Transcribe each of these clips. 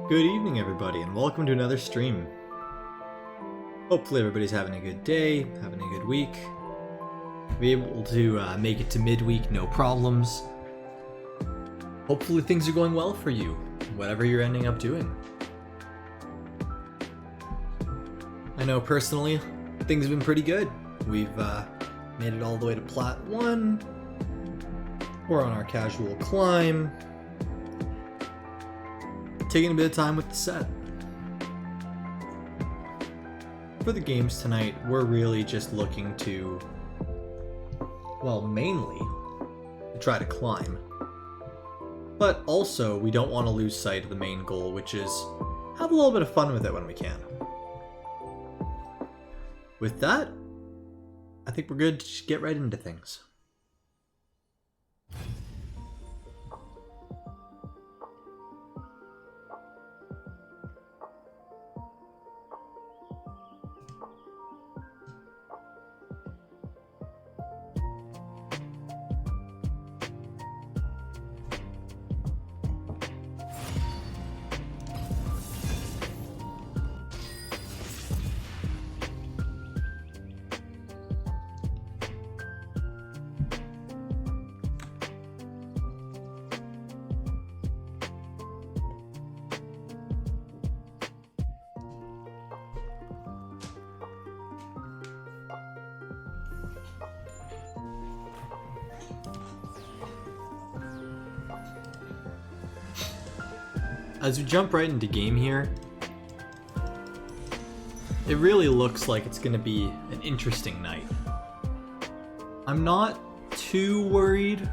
Good evening, everybody, and welcome to another stream. Hopefully everybody's having a good day, having a good week. Be able to make it to midweek, no problems. Hopefully things are going well for you, whatever you're ending up doing. I know personally, things have been pretty good. We've made it all the way to Plat 1. We're on our casual climb. Taking a bit of time with the set. For the games tonight, we're really just looking to, well, mainly try to climb. But also, we don't want to lose sight of the main goal, which is have a little bit of fun with it when we can. With that, I think we're good to just get right into things. As we jump right into game here, it really looks like it's going to be an interesting night. I'm not too worried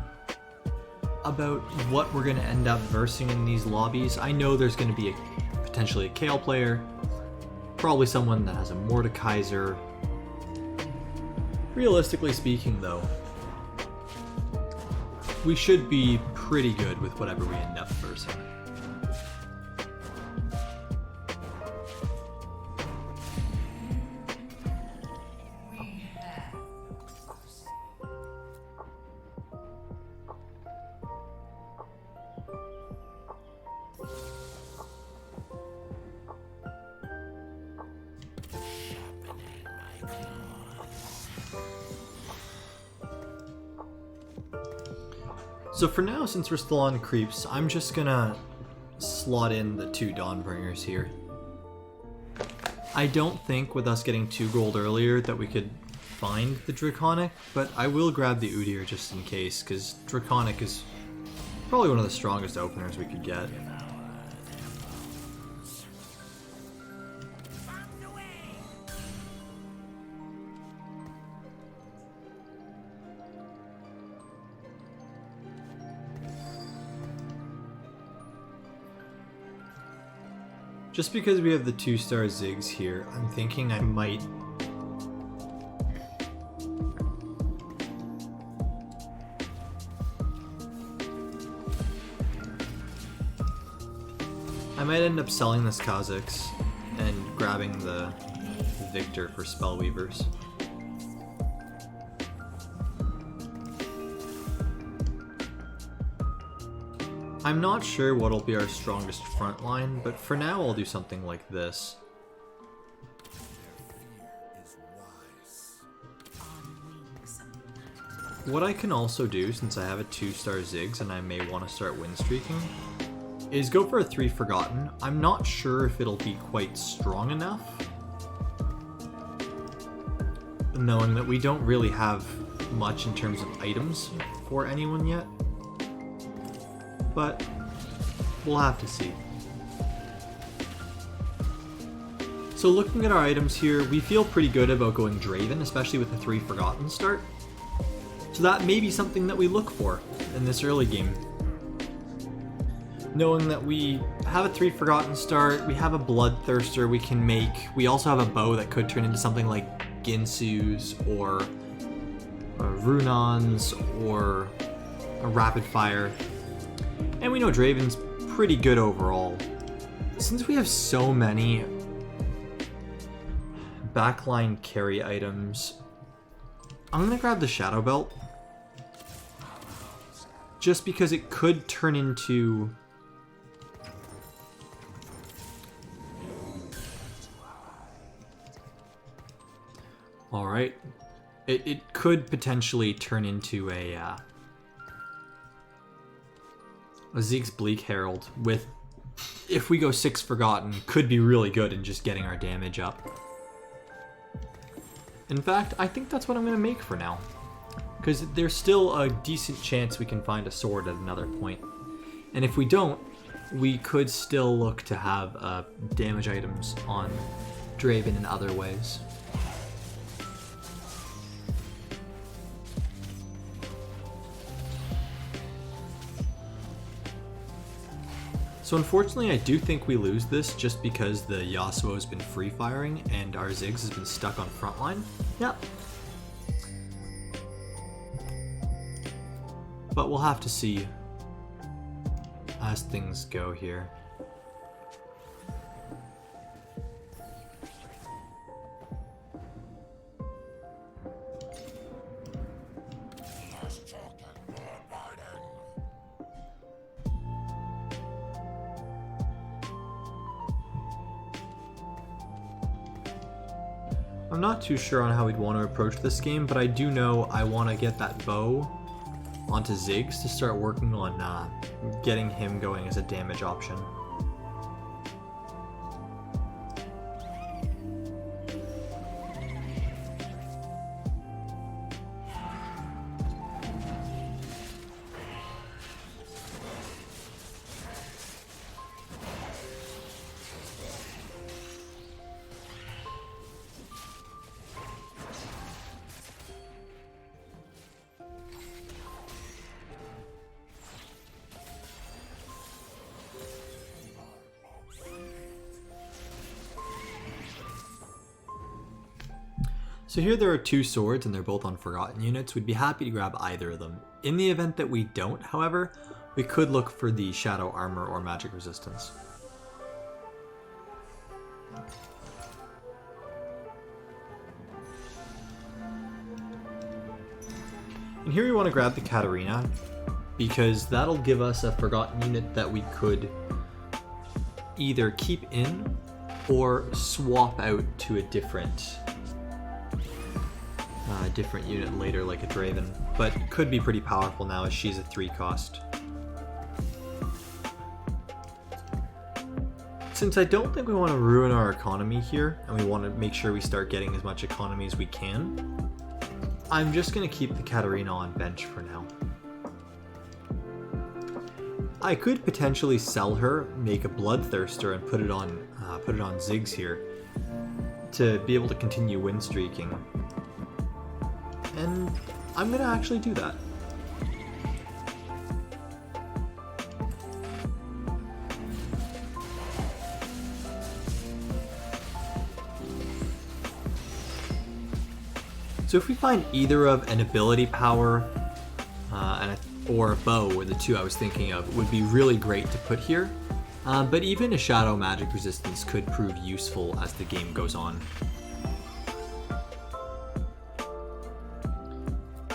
about what we're going to end up versing in these lobbies. I know there's going to be potentially a Kale player, probably someone that has a Mordekaiser. Realistically speaking though, we should be pretty good with whatever we end up versing. So for now, since we're still on creeps, I'm just gonna slot in the 2 Dawnbringers here. I don't think with us getting 2 gold earlier that we could find the Draconic, but I will grab the Udyr just in case, because Draconic is probably one of the strongest openers we could get. Just because we have the 2-star Ziggs here, I'm thinking I might... end up selling this Kha'Zix and grabbing the Victor for Spellweavers. I'm not sure what'll be our strongest front line, but for now I'll do something like this. What I can also do, since I have a 2-star Ziggs and I may want to start win streaking, is go for a 3 Forgotten. I'm not sure if it'll be quite strong enough, knowing that we don't really have much in terms of items for anyone yet. But we'll have to see. So looking at our items here, we feel pretty good about going Draven, especially with the 3 Forgotten start. So that may be something that we look for in this early game. Knowing that we have a 3 Forgotten start, we have a Bloodthirster we can make, we also have a bow that could turn into something like Ginsu's or Runon's or a Rapid Fire. And we know Draven's pretty good overall. Since we have so many backline carry items, I'm gonna grab the Shadow Belt. Just because it could turn into Alright. It could potentially turn into a Zeke's Bleak Herald with, if we go 6 Forgotten, could be really good in just getting our damage up. In fact, I think that's what I'm going to make for now. Because there's still a decent chance we can find a sword at another point. And if we don't, we could still look to have damage items on Draven in other ways. So unfortunately, I do think we lose this just because the Yasuo has been free firing and our Ziggs has been stuck on frontline. Yep. But we'll have to see as things go here. I'm not too sure on how we'd want to approach this game, but I do know I want to get that bow onto Ziggs to start working on getting him going as a damage option. So here there are 2 swords and they're both on Forgotten units. We'd be happy to grab either of them. In the event that we don't, however, we could look for the Shadow Armor or Magic Resistance. And here we want to grab the Katarina because that'll give us a Forgotten unit that we could either keep in or swap out to a different unit later, like a Draven, but could be pretty powerful now as she's a 3 cost. Since I don't think we want to ruin our economy here, and we want to make sure we start getting as much economy as we can, I'm just going to keep the Katarina on bench for now. I could potentially sell her, make a Bloodthirster, and put it on Ziggs here to be able to continue win streaking. And I'm going to actually do that. So if we find either of an ability power or a bow, were the 2 I was thinking of, would be really great to put here. But even a Shadow Magic Resistance could prove useful as the game goes on.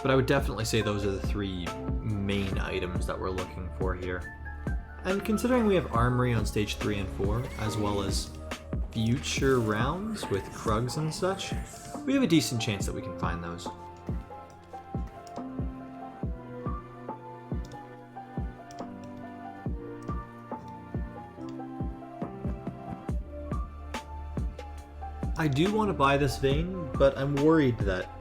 But I would definitely say those are the 3 main items that we're looking for here. And considering we have Armory on stage 3 and 4, as well as future rounds with Krugs and such, we have a decent chance that we can find those. I do want to buy this vein, but I'm worried that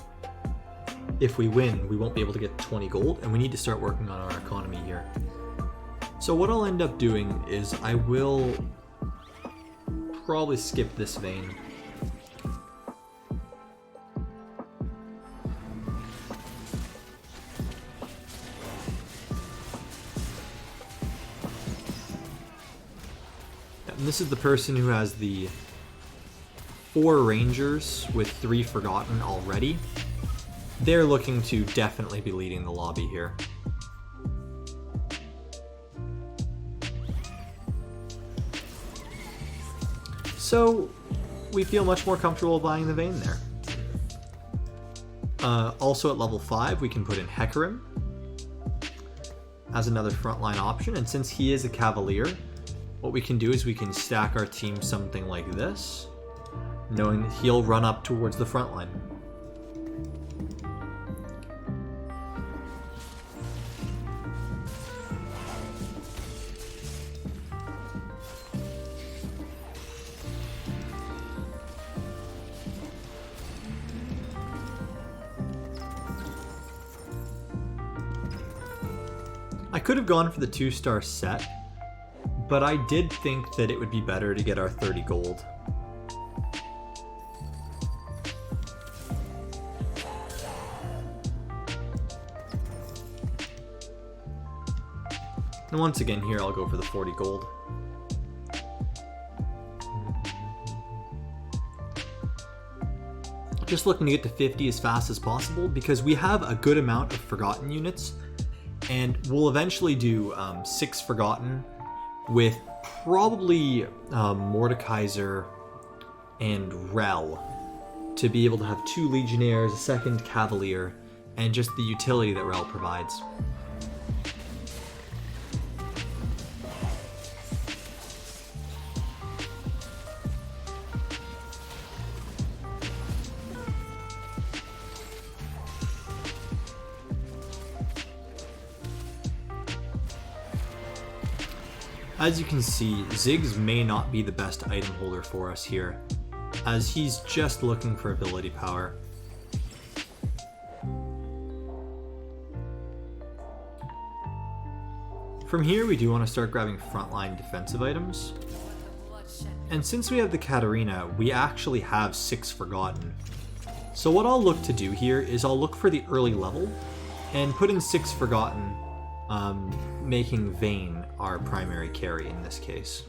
if we win, we won't be able to get 20 gold, and we need to start working on our economy here. So what I'll end up doing is I will probably skip this vein. And this is the person who has the 4 Rangers with 3 Forgotten already. They're looking to definitely be leading the lobby here. So we feel much more comfortable buying the vein there. Also at level 5 we can put in Hecarim as another frontline option, and since he is a Cavalier, what we can do is we can stack our team something like this, knowing that he'll run up towards the front line. could have gone for the 2-star set, but I did think that it would be better to get our 30 gold. And once again here, I'll go for the 40 gold. Just looking to get to 50 as fast as possible because we have a good amount of Forgotten units, and we'll eventually do 6 Forgotten with probably Mordekaiser and Rel to be able to have 2 Legionnaires, a second Cavalier, and just the utility that Rel provides. As you can see, Ziggs may not be the best item holder for us here, as he's just looking for ability power. From here, we do want to start grabbing frontline defensive items. And since we have the Katarina, we actually have 6 Forgotten. So what I'll look to do here is I'll look for the early level and put in 6 Forgotten, making Vayne our primary carry in this case.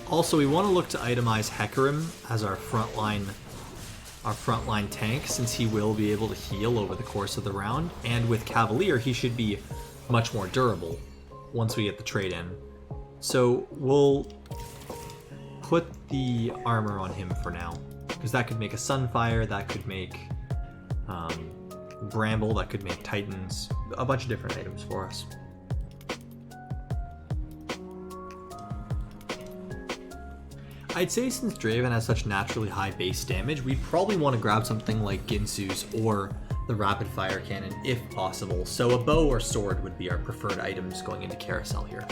Also, we want to look to itemize Hecarim as our frontline tank, since he will be able to heal over the course of the round, and with Cavalier he should be much more durable once we get the trade in. So we'll put the armor on him for now, because that could make a Sunfire, that could make Bramble, that could make Titans, a bunch of different items for us. I'd say since Draven has such naturally high base damage, we'd probably want to grab something like Ginsu's or the Rapid Fire Cannon if possible, so a bow or sword would be our preferred items going into Carousel here.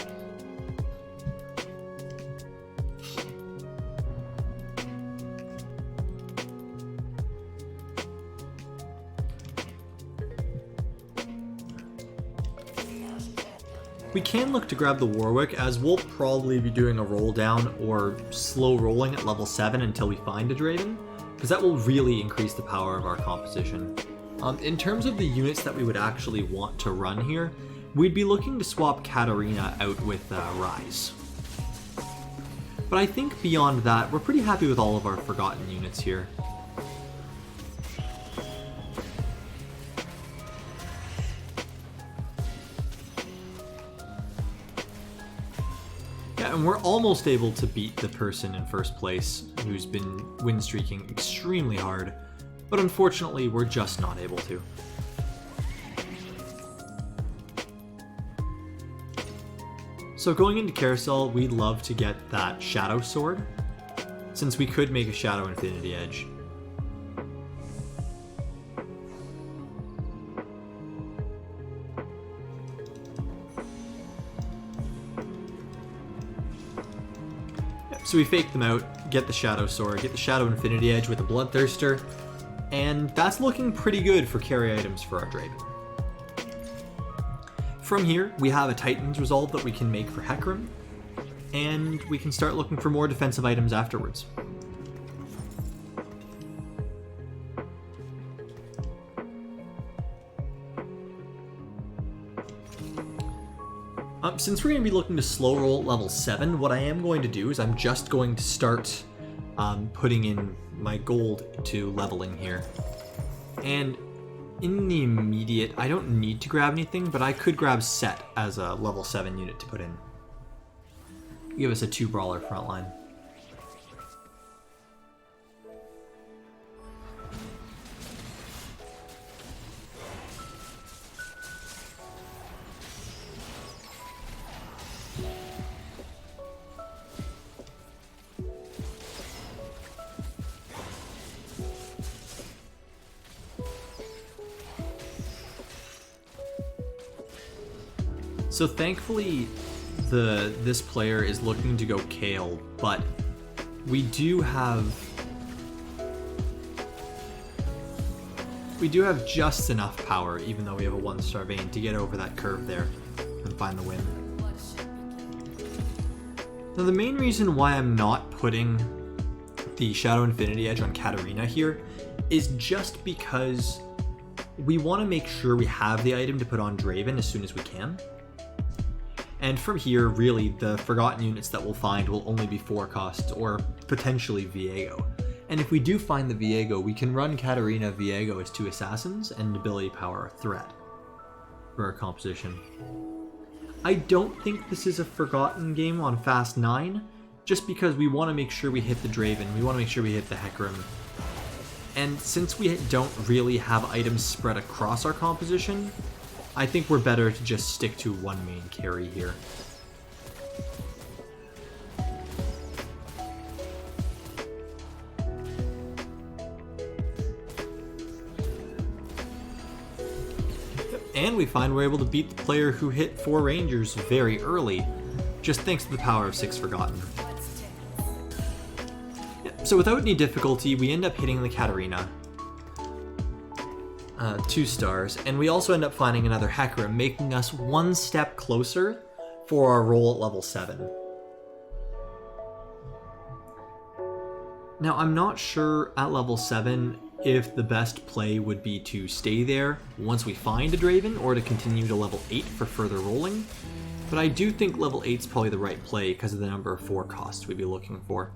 We can look to grab the Warwick, as we'll probably be doing a roll down or slow rolling at level 7 until we find a Draven, because that will really increase the power of our composition. In terms of the units that we would actually want to run here, we'd be looking to swap Katarina out with Rise. But I think beyond that, we're pretty happy with all of our Forgotten units here. And we're almost able to beat the person in first place who's been win streaking extremely hard, but unfortunately we're just not able to. So going into Carousel, we'd love to get that Shadow Sword, since we could make a Shadow Infinity Edge. So we fake them out, get the Shadow Sword, get the Shadow Infinity Edge with a Bloodthirster, and that's looking pretty good for carry items for our Draven. From here, we have a Titan's Resolve that we can make for Hecarim, and we can start looking for more defensive items afterwards. Since we're going to be looking to slow roll at level 7, what I am going to do is I'm just going to start putting in my gold to leveling here. And in the immediate, I don't need to grab anything, but I could grab Set as a level 7 unit to put in. Give us a 2-brawler frontline. So thankfully, this player is looking to go Kale, but we do have just enough power, even though we have a 1-star Vayne, to get over that curve there and find the win. Now the main reason why I'm not putting the Shadow Infinity Edge on Katarina here is just because we want to make sure we have the item to put on Draven as soon as we can. And from here, really, the Forgotten units that we'll find will only be 4 costs, or potentially Viego. And if we do find the Viego, we can run Katarina Viego as 2 assassins and ability power a threat for our composition. I don't think this is a Forgotten game on Fast 9, just because we want to make sure we hit the Draven, we want to make sure we hit the Hecarim. And since we don't really have items spread across our composition, I think we're better to just stick to one main carry here. And we find we're able to beat the player who hit 4 Rangers very early, just thanks to the power of 6 Forgotten. So without any difficulty, we end up hitting the Katarina. 2 stars, and we also end up finding another Hecarim, making us 1 step closer for our roll at level 7. Now I'm not sure at level 7 if the best play would be to stay there once we find a Draven, or to continue to level 8 for further rolling, but I do think level 8 is probably the right play because of the number of 4 costs we'd be looking for.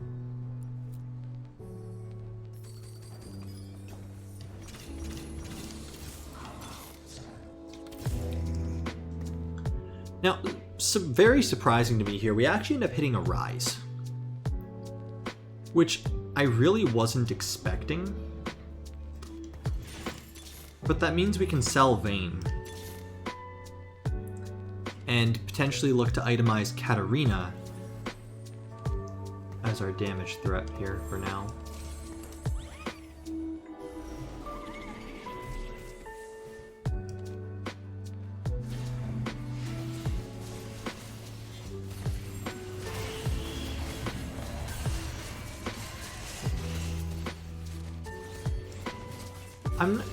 Now, very surprising to me here, we actually end up hitting a Rise, which I really wasn't expecting. But that means we can sell Vayne and potentially look to itemize Katarina as our damage threat here for now.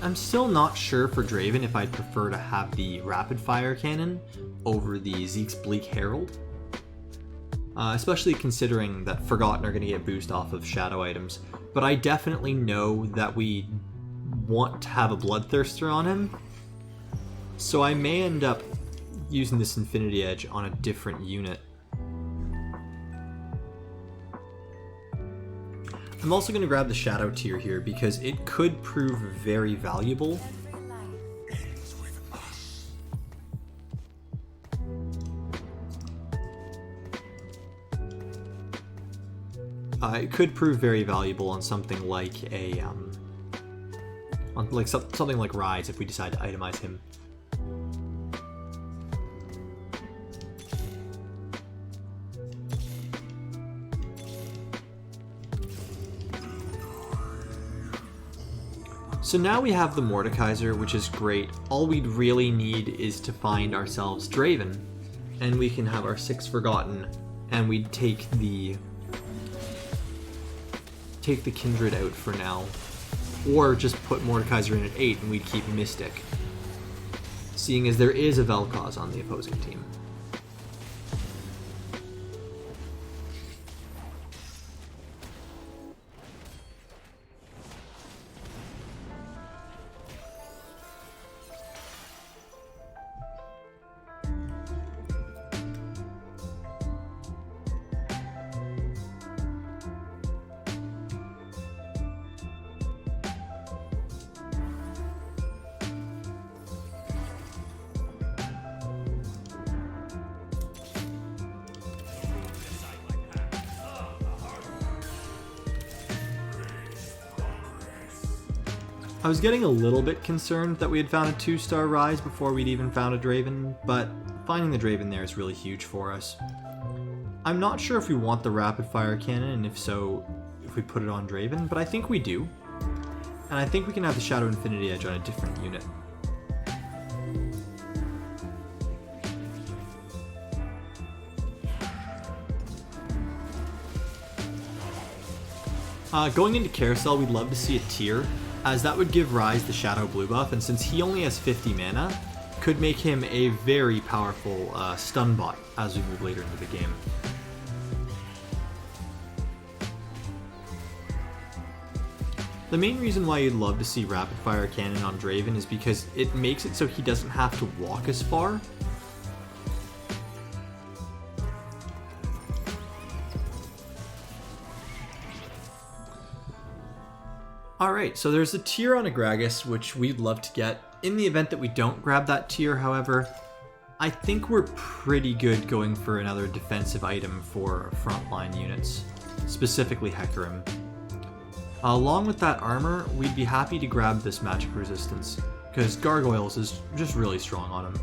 I'm still not sure for Draven if I'd prefer to have the rapid fire cannon over the Zeke's Bleak Herald. Especially considering that Forgotten are going to get boost off of shadow items. But I definitely know that we want to have a Bloodthirster on him, so I may end up using this Infinity Edge on a different unit. I'm also going to grab the Shadow tier here because it could prove very valuable. It could prove very valuable on something like a something like Rise if we decide to itemize him. So now we have the Mordekaiser, which is great. All we'd really need is to find ourselves Draven, and we can have our 6 Forgotten, and we'd take the Kindred out for now. Or just put Mordekaiser in at 8 and we'd keep Mystic, seeing as there is a Vel'koz on the opposing team. I was getting a little bit concerned that we had found a 2-star Rise before we'd even found a Draven, but finding the Draven there is really huge for us. I'm not sure if we want the Rapid Fire Cannon, and if so, if we put it on Draven, but I think we do. And I think we can have the Shadow Infinity Edge on a different unit. Going into Carousel, we'd love to see a tier, as that would give Rise the Shadow blue buff, and since he only has 50 mana, could make him a very powerful stun bot as we move later into the game. The main reason why you'd love to see Rapid Fire Cannon on Draven is because it makes it so he doesn't have to walk as far. Alright, so there's a tier on Agragas, which we'd love to get. In the event that we don't grab that tier, however, I think we're pretty good going for another defensive item for frontline units, specifically Hecarim. Along with that armor, we'd be happy to grab this magic resistance, because Gargoyles is just really strong on him.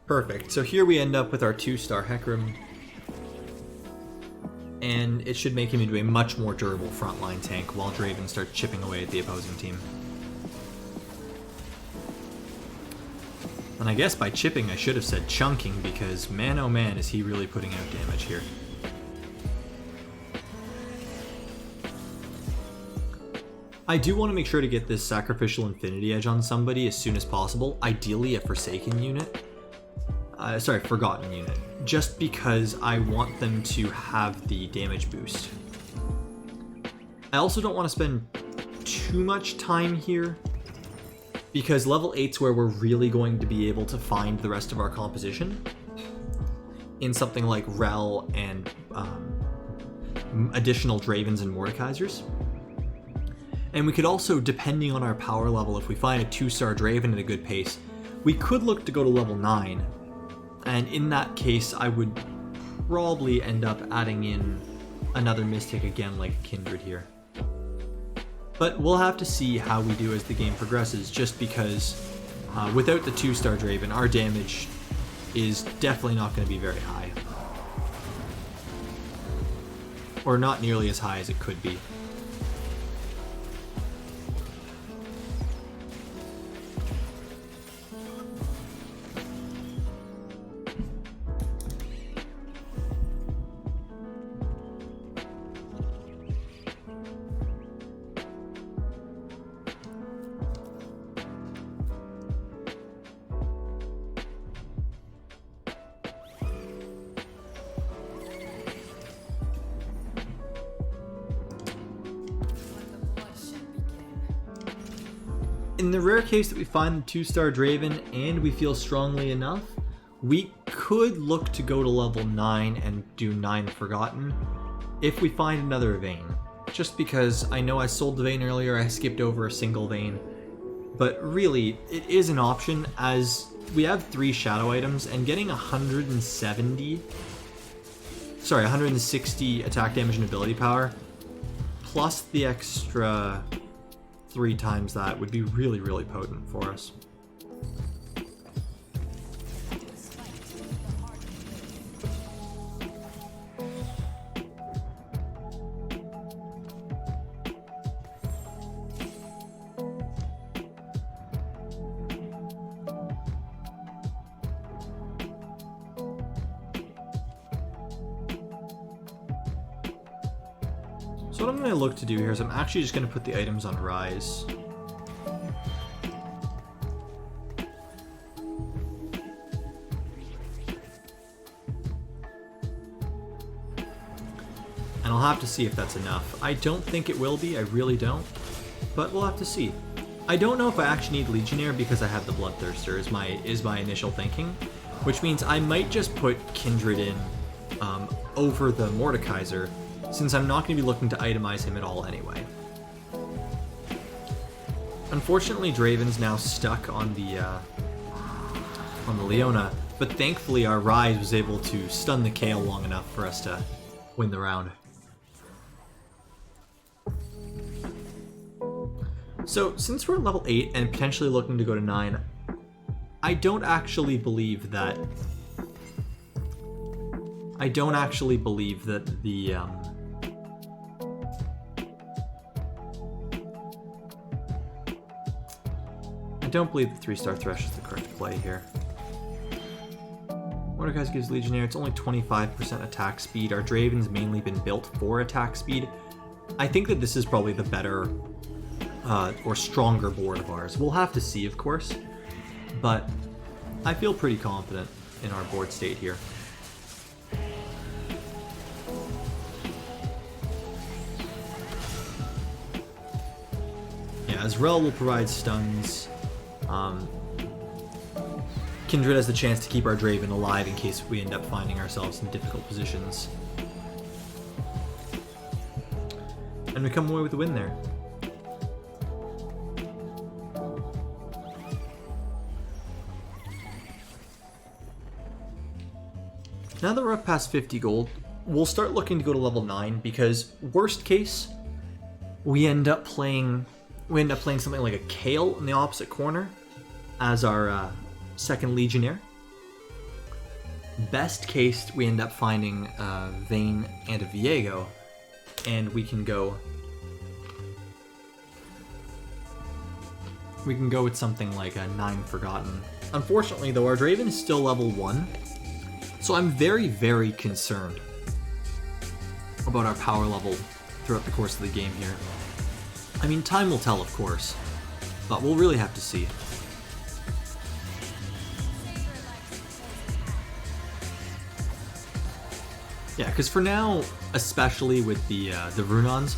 Perfect. So here we end up with our 2-star Hecarim, and it should make him into a much more durable frontline tank while Draven starts chipping away at the opposing team. And I guess by chipping I should have said chunking, because man oh man is he really putting out damage here. I do want to make sure to get this Sacrificial Infinity Edge on somebody as soon as possible, ideally a Forsaken unit. Forgotten unit, just because I want them to have the damage boost. I also don't want to spend too much time here, because level 8's where we're really going to be able to find the rest of our composition in something like Rel and additional Dravens and Mordekaisers. And we could also, depending on our power level, if we find a 2-star Draven at a good pace, we could look to go to level 9. And in that case, I would probably end up adding in another Mystic again, like Kindred here. But we'll have to see how we do as the game progresses, just because without the 2-star Draven, our damage is definitely not going to be very high. Or not nearly as high as it could be. In the rare case that we find the 2-star Draven and we feel strongly enough, we could look to go to level 9 and do 9 Forgotten if we find another Vein. Just because I know I sold the Vein earlier, I skipped over a single Vein, but really, it is an option as we have 3 shadow items, and getting 160 attack damage and ability power, plus the extra 3 times that would be really, really potent for us. So what I'm going to look to do here is I'm actually just going to put the items on Rise. And I'll have to see if that's enough. I don't think it will be, I really don't, but we'll have to see. I don't know if I actually need Legionnaire because I have the Bloodthirster is my initial thinking, which means I might just put Kindred in over the Mordekaiser, since I'm not going to be looking to itemize him at all anyway. Unfortunately, Draven's now stuck on the Leona, but thankfully our Ryze was able to stun the Kayle long enough for us to win the round. So, since we're at level 8 and potentially looking to go to 9, I don't actually believe that the I don't believe the 3-star Thresh is the correct play here. Mordekaiser gives Legionnaire, it's only 25% attack speed. Our Draven's mainly been built for attack speed. I think that this is probably the better or stronger board of ours. We'll have to see, of course, but I feel pretty confident in our board state here. Yeah, as Rel will provide stuns, Kindred has the chance to keep our Draven alive in case we end up finding ourselves in difficult positions. And we come away with a win there. Now that we're up past 50 gold, we'll start looking to go to level 9 because worst case, we end up playing something like a Kayle in the opposite corner as our second Legionnaire. Best case, we end up finding Vayne and a Viego, and we can go with something like a 9 Forgotten. Unfortunately, though, our Draven is still level 1, so I'm very, very concerned about our power level throughout the course of the game here. I mean, time will tell, of course, but we'll really have to see. Yeah, because for now, especially with the Runons,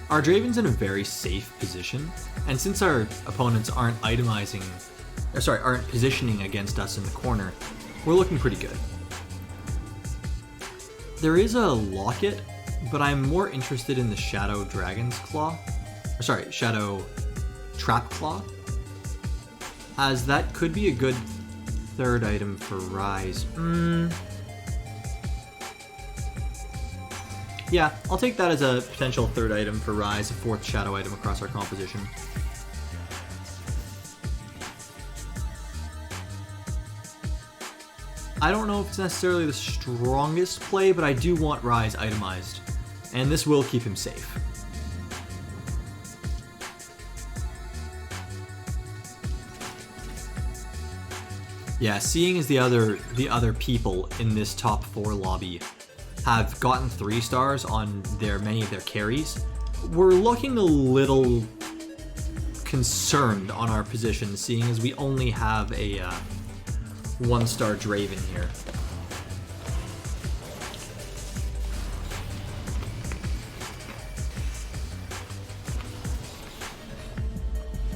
our Draven's in a very safe position, and since our opponents aren't positioning against us in the corner, we're looking pretty good. There is a Locket, but I'm more interested in the Shadow Dragon's Claw. Shadow Trap Claw, as that could be a good third item for Ryze. Yeah, I'll take that as a potential third item for Ryze, a fourth shadow item across our composition. I don't know if it's necessarily the strongest play, but I do want Ryze itemized, and this will keep him safe. Yeah, seeing as the other people in this top 4 lobby have gotten 3 stars on many of their carries, we're looking a little concerned on our position, seeing as we only have a 1-star Draven here.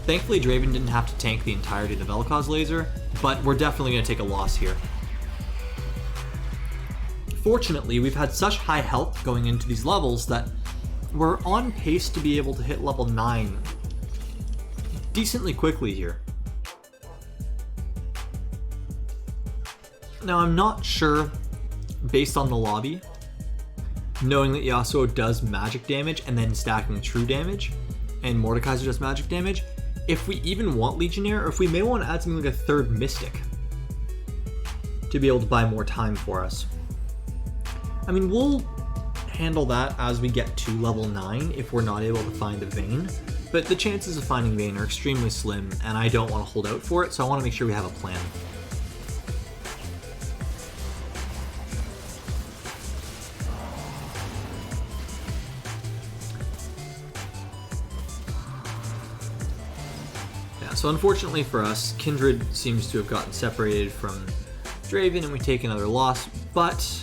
Thankfully, Draven didn't have to tank the entirety of the Vel'koz laser, but we're definitely going to take a loss here. Fortunately, we've had such high health going into these levels that we're on pace to be able to hit level 9 decently quickly here. Now, I'm not sure, based on the lobby, knowing that Yasuo does magic damage and then stacking true damage, and Mordekaiser does magic damage, if we even want Legionnaire, or if we may want to add something like a third Mystic to be able to buy more time for us. I mean, we'll handle that as we get to level 9 if we're not able to find a Vayne, but the chances of finding Vayne are extremely slim, and I don't want to hold out for it, so I want to make sure we have a plan. So unfortunately for us, Kindred seems to have gotten separated from Draven and we take another loss, but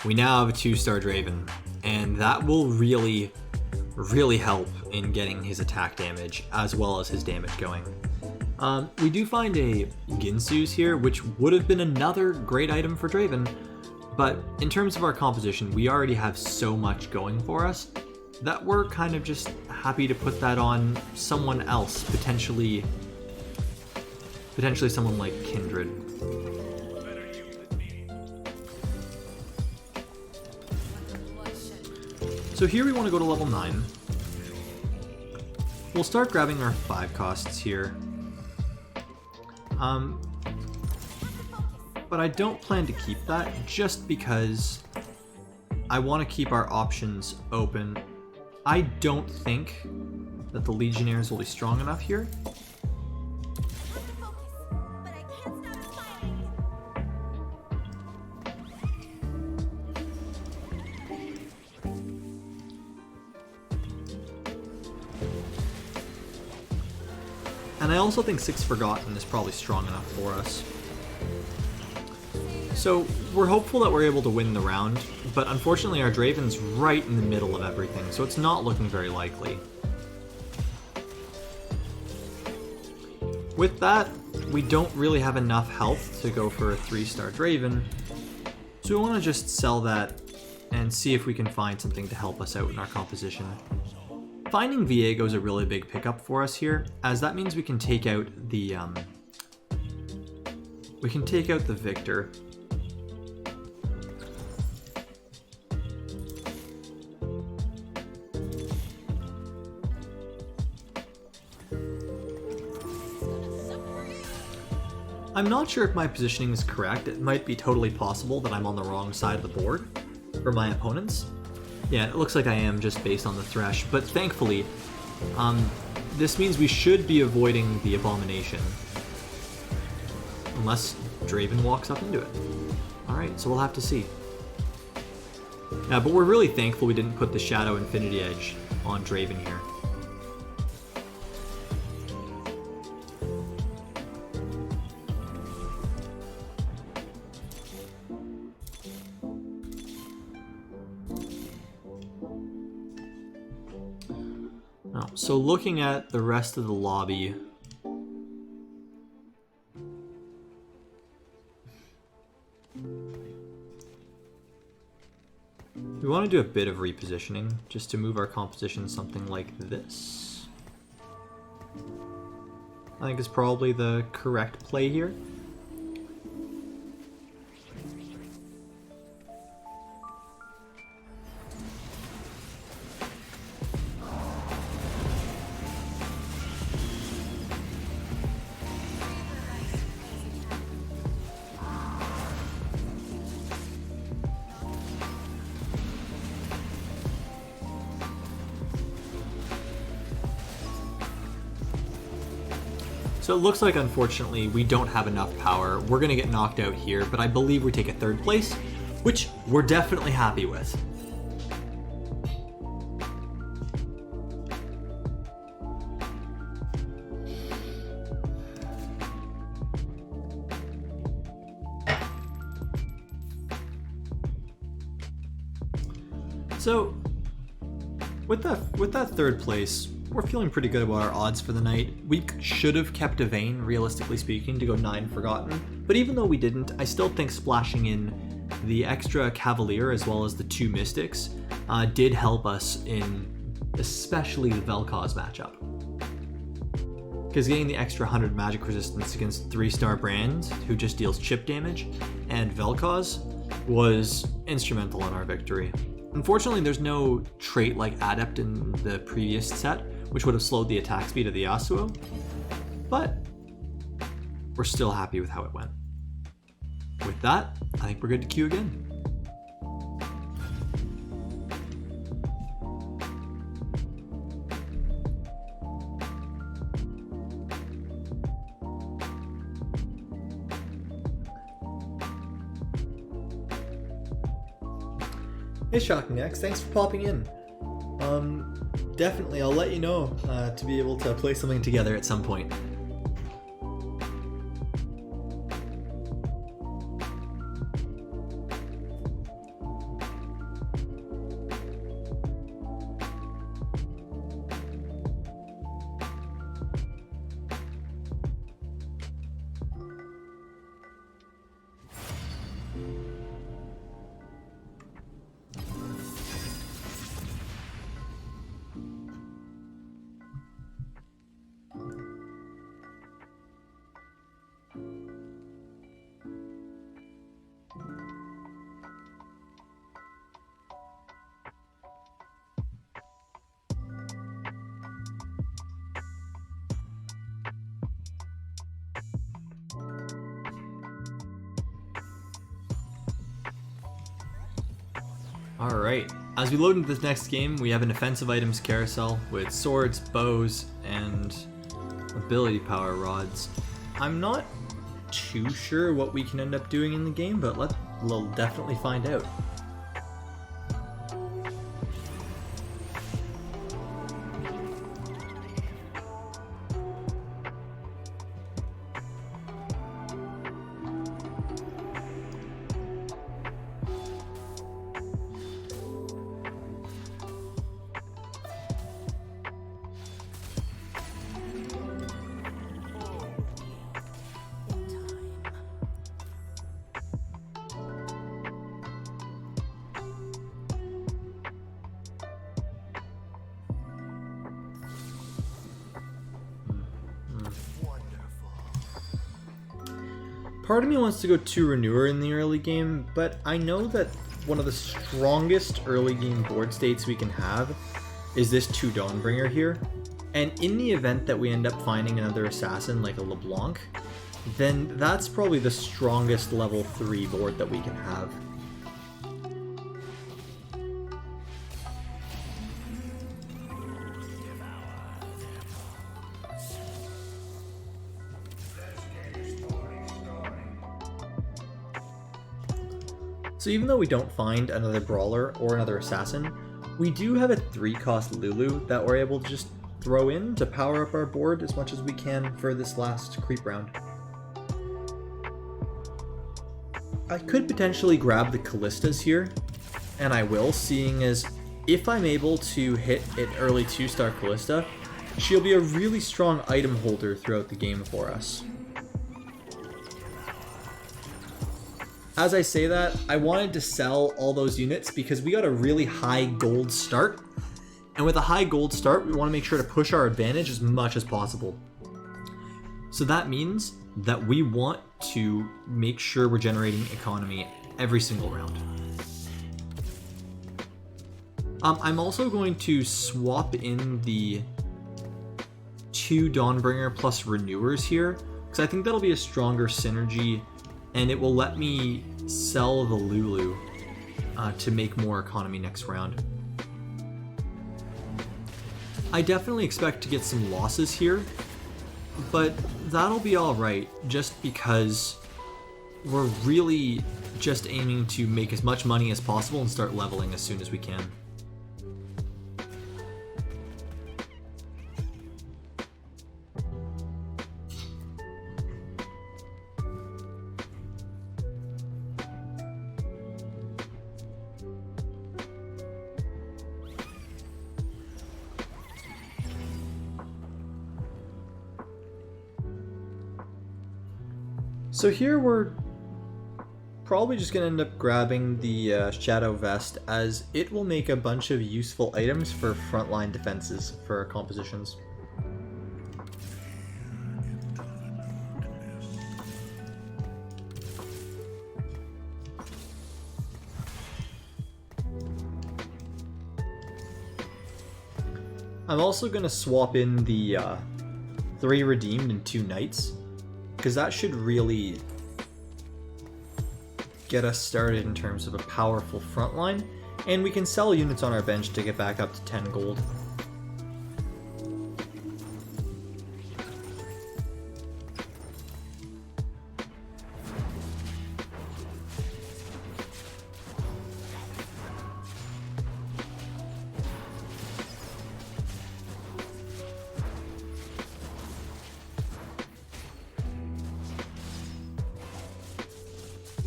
we now have a 2-star Draven, and that will really, really help in getting his attack damage as well as his damage going. We do find a Ginsu's here, which would have been another great item for Draven, but in terms of our composition, we already have so much going for us that we're kind of just happy to put that on someone else, potentially someone like Kindred. So here we want to go to level 9. We'll start grabbing our 5 costs here. But I don't plan to keep that just because I want to keep our options open. I don't think that the Legionnaires will be strong enough here. And I also think 6 Forgotten is probably strong enough for us. So we're hopeful that we're able to win the round, but unfortunately our Draven's right in the middle of everything, so it's not looking very likely. With that, we don't really have enough health to go for a 3-star Draven, so we want to just sell that and see if we can find something to help us out in our composition. Finding Viego is a really big pickup for us here, as that means we can take out the Victor. I'm not sure if my positioning is correct. It might be totally possible that I'm on the wrong side of the board for my opponents. Yeah, it looks like I am just based on the Thresh, but thankfully, this means we should be avoiding the Abomination. Unless Draven walks up into it. Alright, so we'll have to see. Yeah, but we're really thankful we didn't put the Shadow Infinity Edge on Draven here. So looking at the rest of the lobby, we want to do a bit of repositioning just to move our composition something like this. I think is probably the correct play here. So it looks like, unfortunately, we don't have enough power. We're going to get knocked out here, but I believe we take a 3rd place, which we're definitely happy with. So, with that 3rd place, we're feeling pretty good about our odds for the night. We should have kept a Vayne, realistically speaking, to go 9 Forgotten, but even though we didn't, I still think splashing in the extra Cavalier as well as the 2 Mystics did help us in especially the Vel'koz matchup. Because getting the extra 100 magic resistance against 3-star Brand, who just deals chip damage, and Vel'koz was instrumental in our victory. Unfortunately, there's no trait like Adept in the previous set, which would have slowed the attack speed of the Yasuo, but we're still happy with how it went. With that, I think we're good to queue again. Hey Shocking X, thanks for popping in. Definitely, I'll let you know to be able to play something together at some point. Alright, as we load into this next game, we have an offensive items carousel with swords, bows, and ability power rods. I'm not too sure what we can end up doing in the game, but we'll definitely find out. Part of me wants to go 2 Renewer in the early game, but I know that one of the strongest early game board states we can have is this 2 Dawnbringer here. And in the event that we end up finding another assassin like a LeBlanc, then that's probably the strongest level 3 board that we can have. So even though we don't find another Brawler or another Assassin, we do have a 3-cost Lulu that we're able to just throw in to power up our board as much as we can for this last creep round. I could potentially grab the Callistas here, and I will, seeing as if I'm able to hit an early 2-star Callista, she'll be a really strong item holder throughout the game for us. As I say that, I wanted to sell all those units because we got a really high gold start. And with a high gold start, we want to make sure to push our advantage as much as possible. So that means that we want to make sure we're generating economy every single round. I'm also going to swap in the 2 Dawnbringer plus Renewers here, because I think that'll be a stronger synergy, and it will let me sell the Lulu to make more economy next round. I definitely expect to get some losses here, but that'll be alright, just because we're really just aiming to make as much money as possible and start leveling as soon as we can. So here we're probably just going to end up grabbing the Shadow Vest, as it will make a bunch of useful items for frontline defenses for our compositions. I'm also going to swap in the 3 Redeemed and 2 Knights, because that should really get us started in terms of a powerful frontline, and we can sell units on our bench to get back up to 10 gold.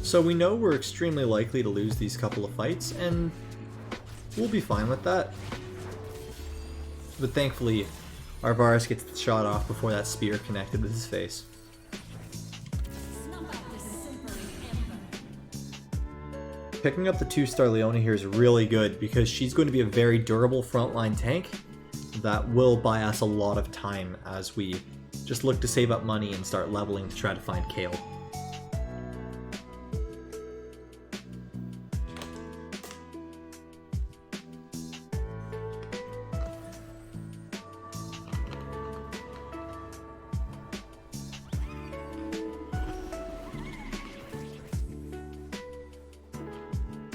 So we know we're extremely likely to lose these couple of fights, and we'll be fine with that. But thankfully, our Varus gets the shot off before that spear connected with his face. Picking up the 2-star Leona here is really good, because she's going to be a very durable frontline tank that will buy us a lot of time as we just look to save up money and start leveling to try to find Kale.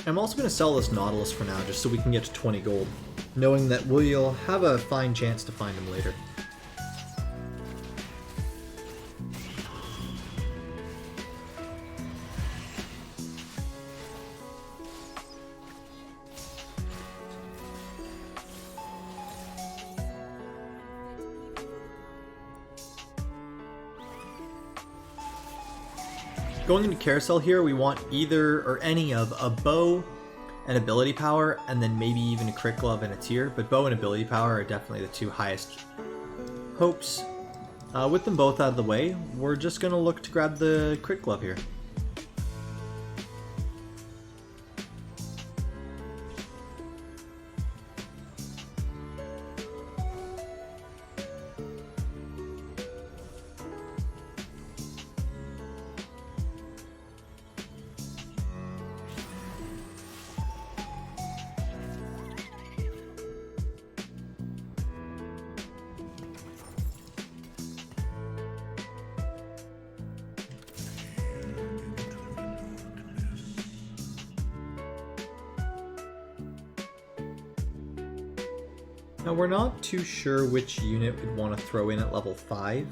I'm also going to sell this Nautilus for now, just so we can get to 20 gold, knowing that we'll have a fine chance to find him later. Going into Carousel here, we want either or any of a bow and ability power, and then maybe even a crit glove and a tier, but bow and ability power are definitely the two highest hopes. With them both out of the way, we're just going to look to grab the crit glove here. Now we're not too sure which unit we'd want to throw in at level 5,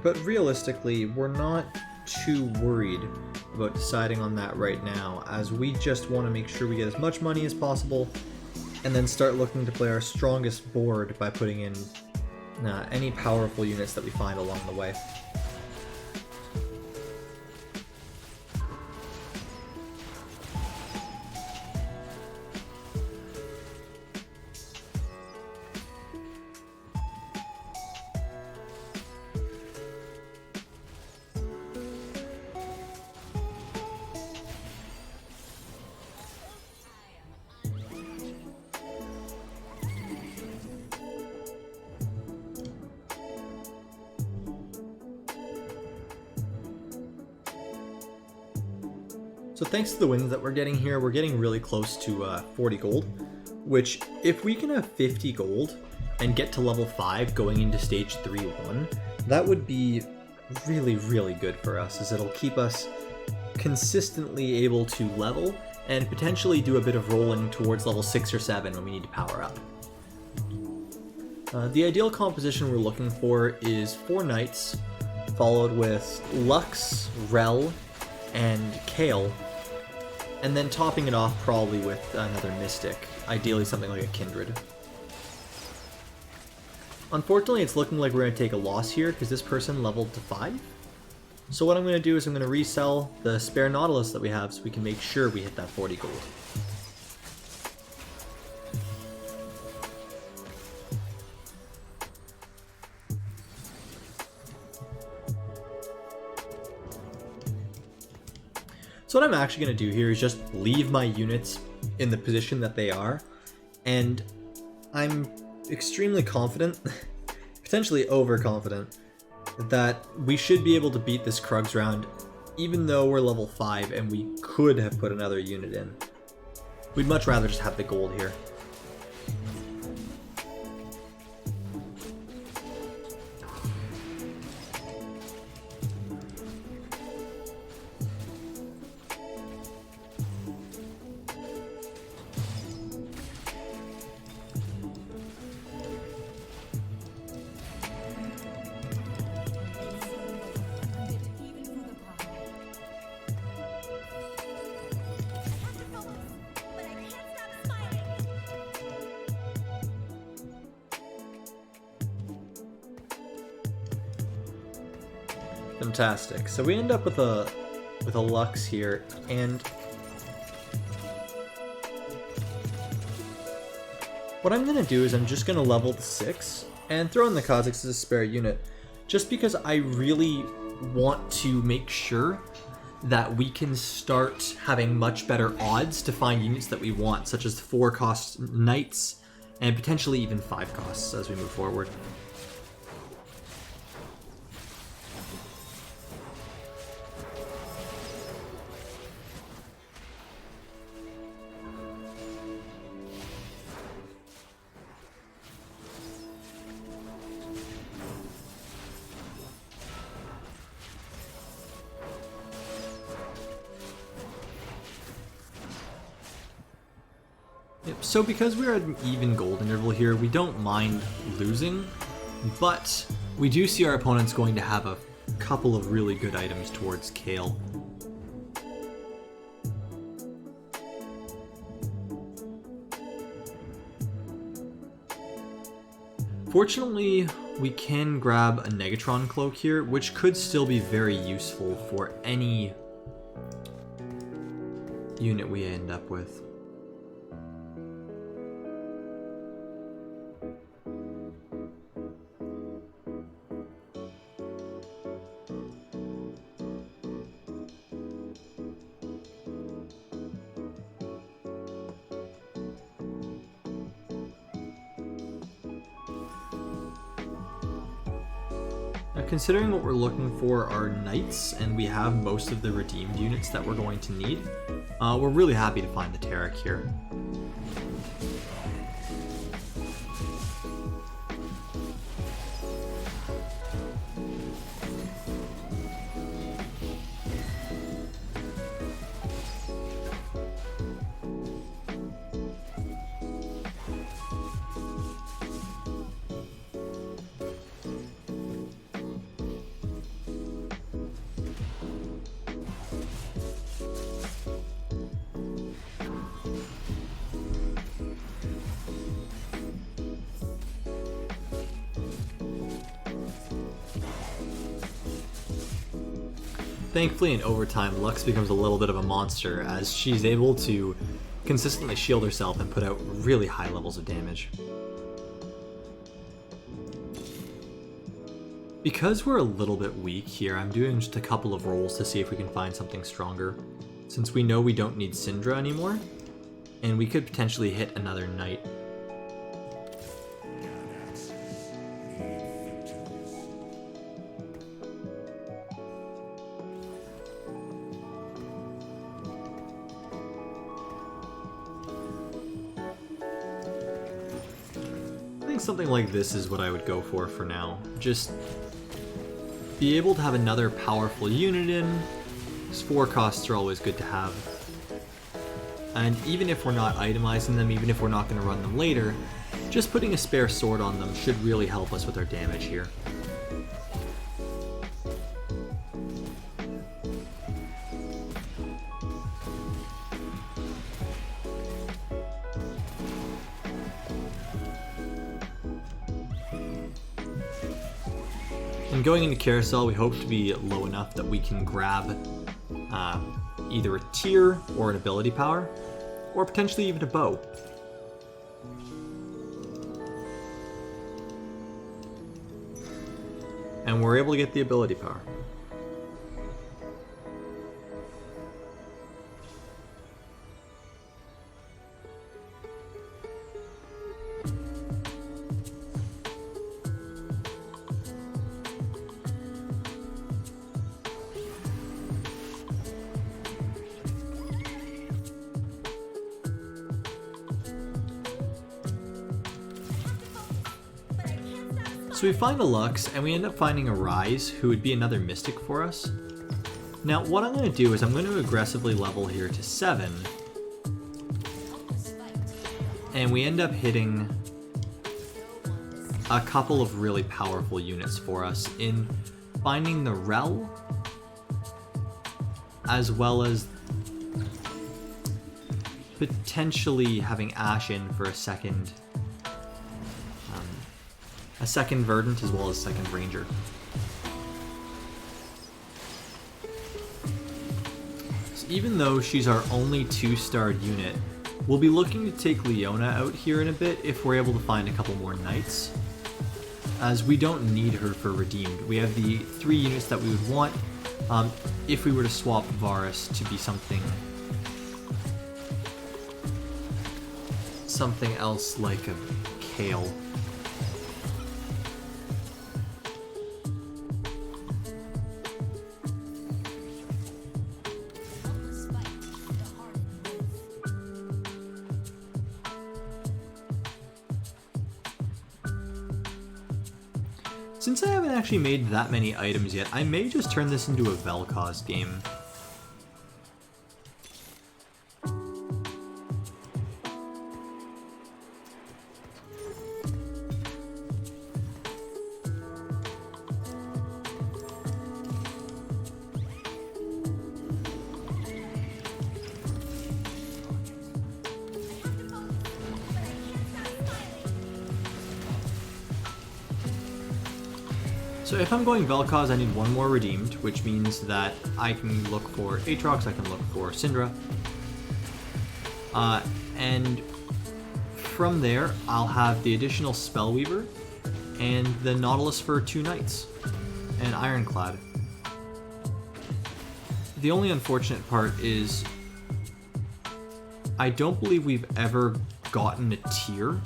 but realistically we're not too worried about deciding on that right now, as we just want to make sure we get as much money as possible and then start looking to play our strongest board by putting in any powerful units that we find along the way. So thanks to the wins that we're getting here, we're getting really close to 40 gold, which if we can have 50 gold and get to level 5 going into stage 3-1, that would be really, really good for us, as it'll keep us consistently able to level and potentially do a bit of rolling towards level 6 or 7 when we need to power up. The ideal composition we're looking for is 4 knights, followed with Lux, Rel, and Kale, and then topping it off probably with another Mystic, ideally something like a Kindred. Unfortunately, it's looking like we're going to take a loss here because this person leveled to 5. So what I'm going to do is I'm going to resell the spare Nautilus that we have so we can make sure we hit that 40 gold. So what I'm actually going to do here is just leave my units in the position that they are, and I'm extremely confident, potentially overconfident, that we should be able to beat this Krugs round even though we're level 5 and we could have put another unit in. We'd much rather just have the gold here. Fantastic. So we end up with a Lux here, and what I'm going to do is I'm just going to level to 6 and throw in the Kha'Zix as a spare unit, just because I really want to make sure that we can start having much better odds to find units that we want, such as 4-cost Knights and potentially even 5 costs as we move forward. So because we're at an even gold interval here, we don't mind losing, but we do see our opponent's going to have a couple of really good items towards Kale. Fortunately, we can grab a Negatron Cloak here, which could still be very useful for any unit we end up with. Now, considering what we're looking for are knights, and we have most of the redeemed units that we're going to need, we're really happy to find the Taric here. Thankfully, in overtime, Lux becomes a little bit of a monster as she's able to consistently shield herself and put out really high levels of damage. Because we're a little bit weak here, I'm doing just a couple of rolls to see if we can find something stronger, since we know we don't need Syndra anymore, and we could potentially hit another knight. Something like this is what I would go for now. Just be able to have another powerful unit in. 4 costs are always good to have. And even if we're not itemizing them, even if we're not going to run them later, just putting a spare sword on them should really help us with our damage here. And going into Carousel, we hope to be low enough that we can grab either a tier or an ability power, or potentially even a bow. And we're able to get the ability power. So we find a Lux, and we end up finding a Rise, who would be another Mystic for us. Now, what I'm going to do is I'm going to aggressively level here to 7. And we end up hitting a couple of really powerful units for us in finding the Reroll, as well as potentially having Ash in for a second Verdant as well as second Ranger. So even though she's our only 2-starred unit, we'll be looking to take Leona out here in a bit if we're able to find a couple more Knights, as we don't need her for Redeemed. We have the 3 units that we would want if we were to swap Varus to be something else like a Kale. Since I haven't actually made that many items yet, I may just turn this into a Vel'koz game. So if I'm going Vel'koz, I need one more redeemed, which means that I can look for Aatrox, I can look for Syndra. And from there, I'll have the additional Spellweaver and the Nautilus for 2 Knights and Ironclad. The only unfortunate part is I don't believe we've ever gotten a tier,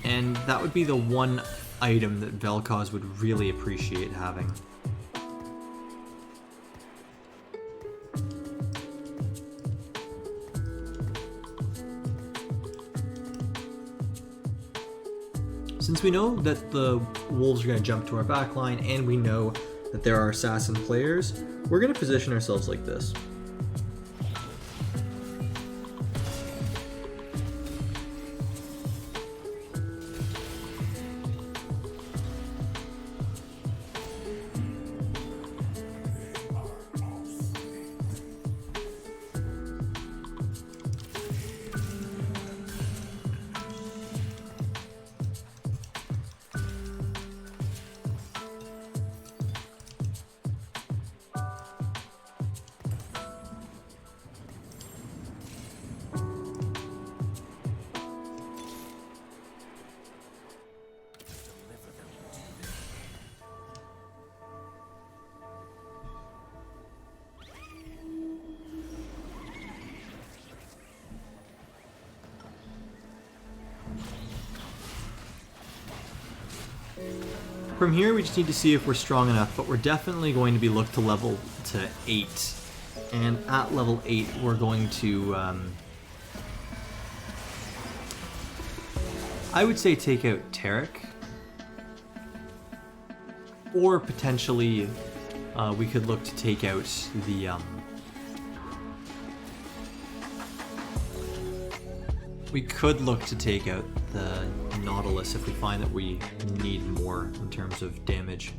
and that would be the one item that Vel'koz would really appreciate having. Since we know that the wolves are going to jump to our backline, and we know that there are assassin players, we're going to position ourselves like this. From here, we just need to see if we're strong enough, but we're definitely going to be looked to level to 8. And at level 8, we're going to, I would say take out Tarek. Or potentially, we could look to take out the, we could look to take out the Nautilus if we find that we need more in terms of damage.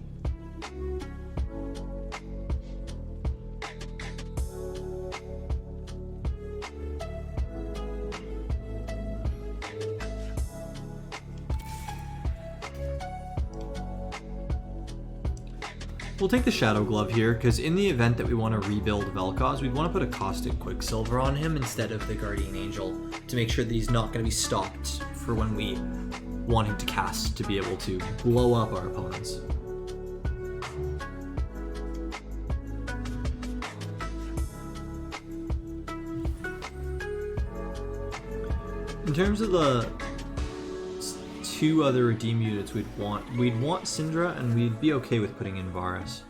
We'll take the Shadow Glove here, because in the event that we want to rebuild Vel'koz, we'd want to put a Caustic Quicksilver on him instead of the Guardian Angel, to make sure that he's not going to be stopped for when we want him to cast to be able to blow up our opponents. In terms of the 2 other redeem units we'd want Syndra, and we'd be okay with putting in Varus.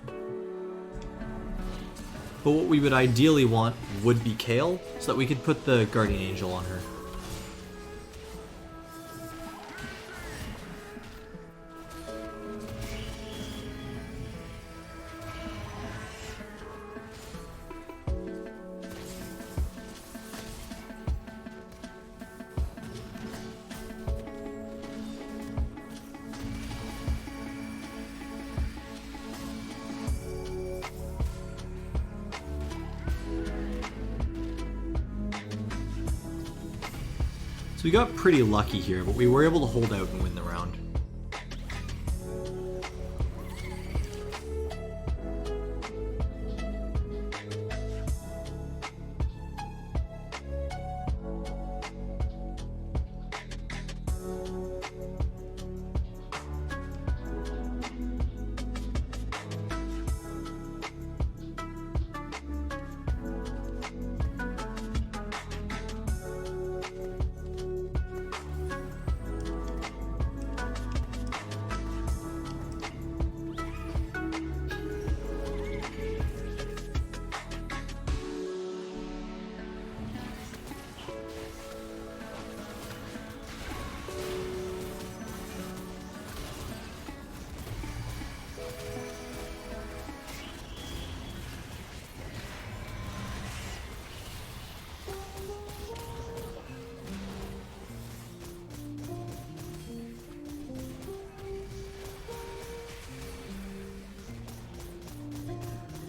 But what we would ideally want would be Kayle, so that we could put the Guardian Angel on her. So we got pretty lucky here, but we were able to hold out and win the round.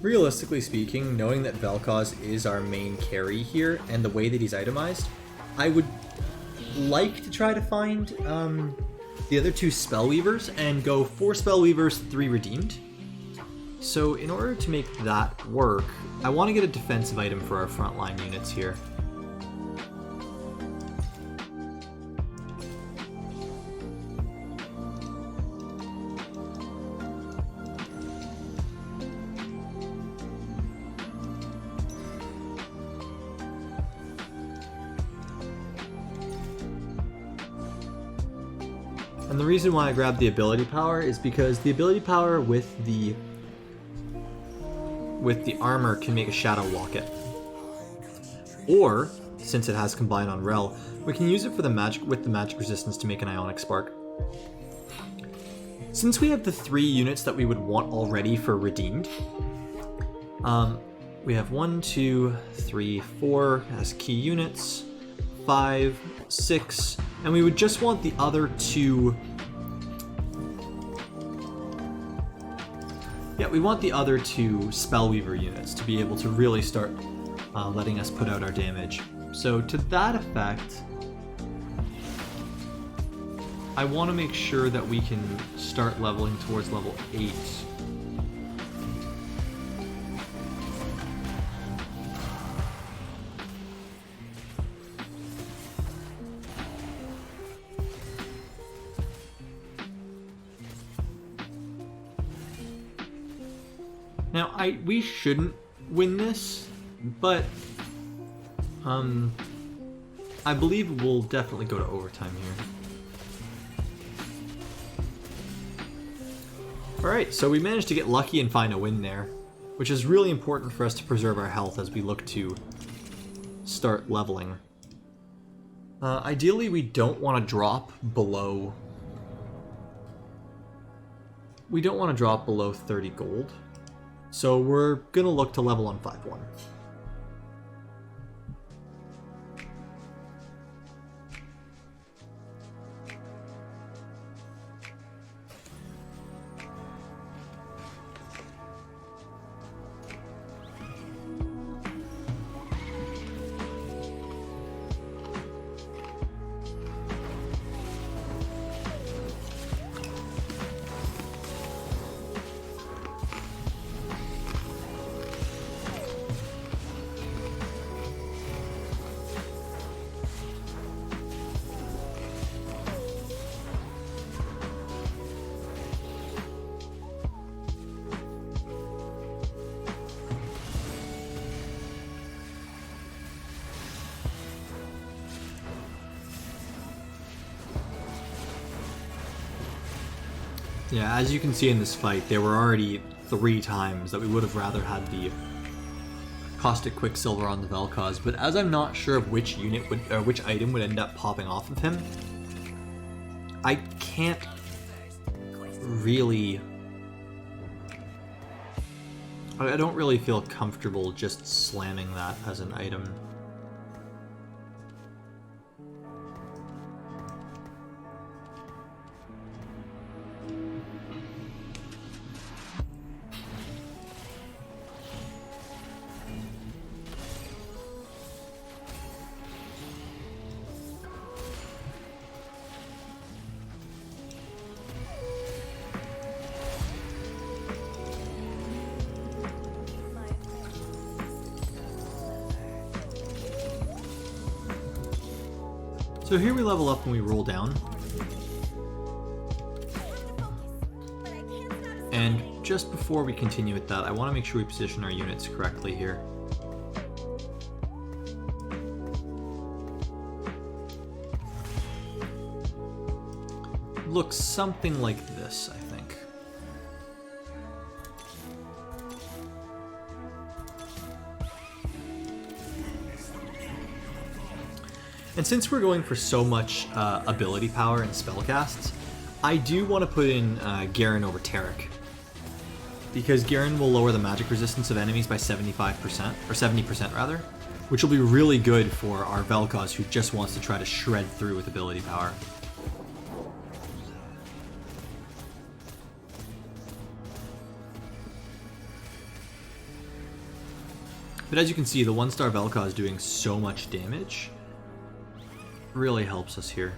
Realistically speaking, knowing that Vel'koz is our main carry here, and the way that he's itemized, I would like to try to find the other 2 Spellweavers and go 4 Spellweavers, 3 redeemed. So in order to make that work, I want to get a defensive item for our frontline units here. And the reason why I grabbed the ability power is because the ability power with the armor can make a shadow locket. Or, since it has combined on Rel, we can use it for the magic resistance to make an ionic spark. Since we have the 3 units that we would want already for redeemed, we have 1, 2, 3, 4 as key units, 5, 6, and we would just want the other 2. Yeah, we want the other 2 Spellweaver units to be able to really start letting us put out our damage. So to that effect, I want to make sure that we can start leveling towards level 8. Now, we shouldn't win this, but I believe we'll definitely go to overtime here. Alright, so we managed to get lucky and find a win there, which is really important for us to preserve our health as we look to start leveling. Ideally, we don't want to drop below... We don't want to drop below 30 gold. So we're gonna look to level on 5-1. Yeah, as you can see in this fight, there were already 3 times that we would have rather had the Caustic Quicksilver on the Vel'koz, but as I'm not sure of which unit would, or which item would end up popping off of him, I can't really... I don't really feel comfortable just slamming that as an item. So here we level up when we roll down. And just before we continue with that, I want to make sure we position our units correctly here. Looks something like this, I think. And since we're going for so much ability power and spellcasts, I do want to put in Garen over Taric. Because Garen will lower the magic resistance of enemies by 75%, or 70% rather, which will be really good for our Vel'koz who just wants to try to shred through with ability power. But as you can see, the 1-star Vel'koz doing so much damage really helps us here.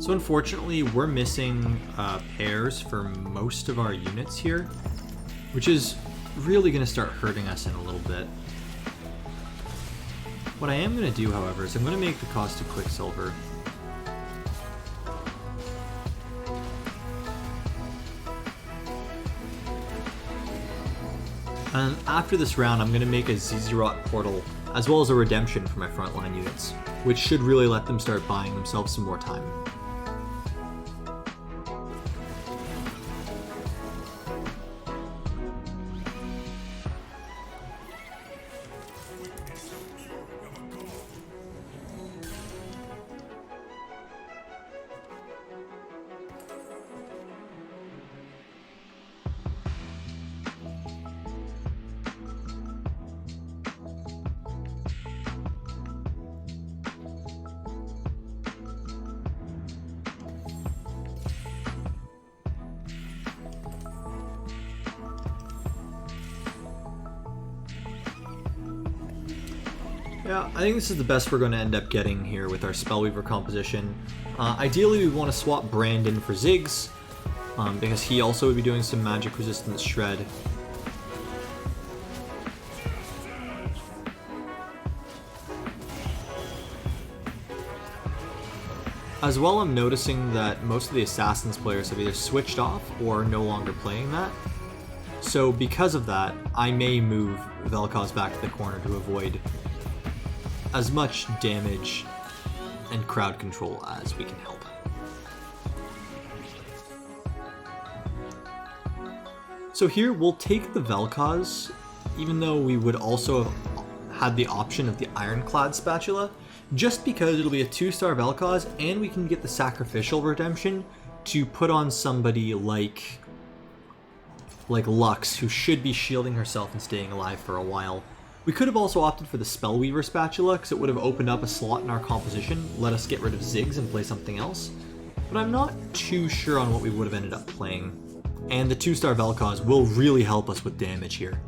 So unfortunately, we're missing pairs for most of our units here, which is really going to start hurting us in a little bit. What I am going to do, however, is I'm going to make the cost of Quicksilver. And after this round, I'm going to make a Zizirot portal, as well as a redemption for my frontline units, which should really let them start buying themselves some more time. Yeah, I think this is the best we're going to end up getting here with our Spellweaver composition. Ideally, we want to swap Brandon for Ziggs, because he also would be doing some magic resistance shred. As well, I'm noticing that most of the Assassins players have either switched off or are no longer playing that. So because of that, I may move Vel'koz back to the corner to avoid as much damage and crowd control as we can help. So here we'll take the Vel'koz, even though we would also have had the option of the Ironclad Spatula, just because it'll be a 2-star Vel'koz and we can get the Sacrificial Redemption to put on somebody like Lux, who should be shielding herself and staying alive for a while. We could have also opted for the Spellweaver Spatula, because it would have opened up a slot in our composition, let us get rid of Ziggs and play something else, but I'm not too sure on what we would have ended up playing. And the 2-star Vel'koz will really help us with damage here.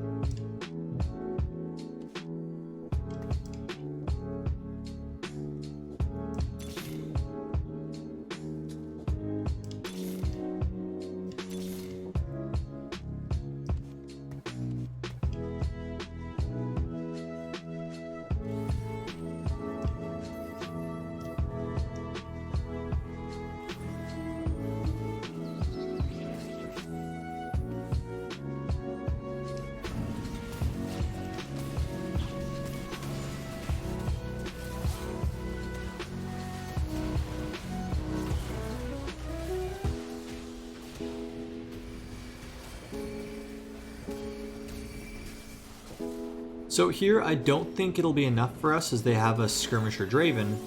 So here, I don't think it'll be enough for us as they have a Skirmisher Draven,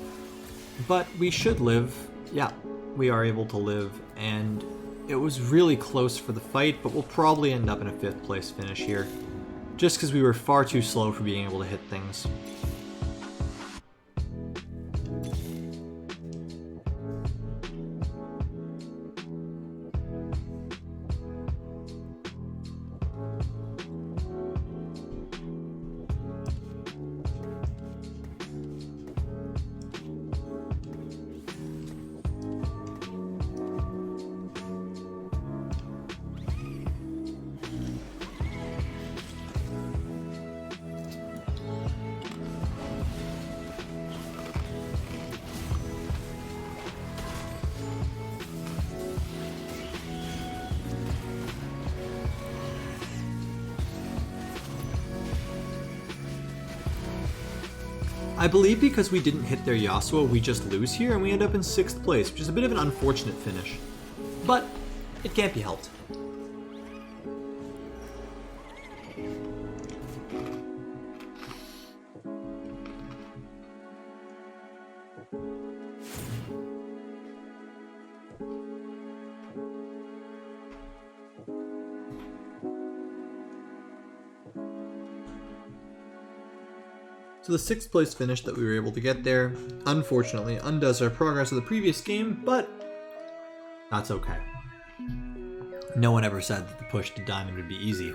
but we should live. Yeah, we are able to live, and it was really close for the fight, but we'll probably end up in a 5th place finish here, just because we were far too slow for being able to hit things. I believe because we didn't hit their Yasuo, we just lose here, and we end up in 6th place, which is a bit of an unfortunate finish. But it can't be helped. So the 6th place finish that we were able to get there, unfortunately, undoes our progress of the previous game, but that's okay. No one ever said that the push to Diamond would be easy.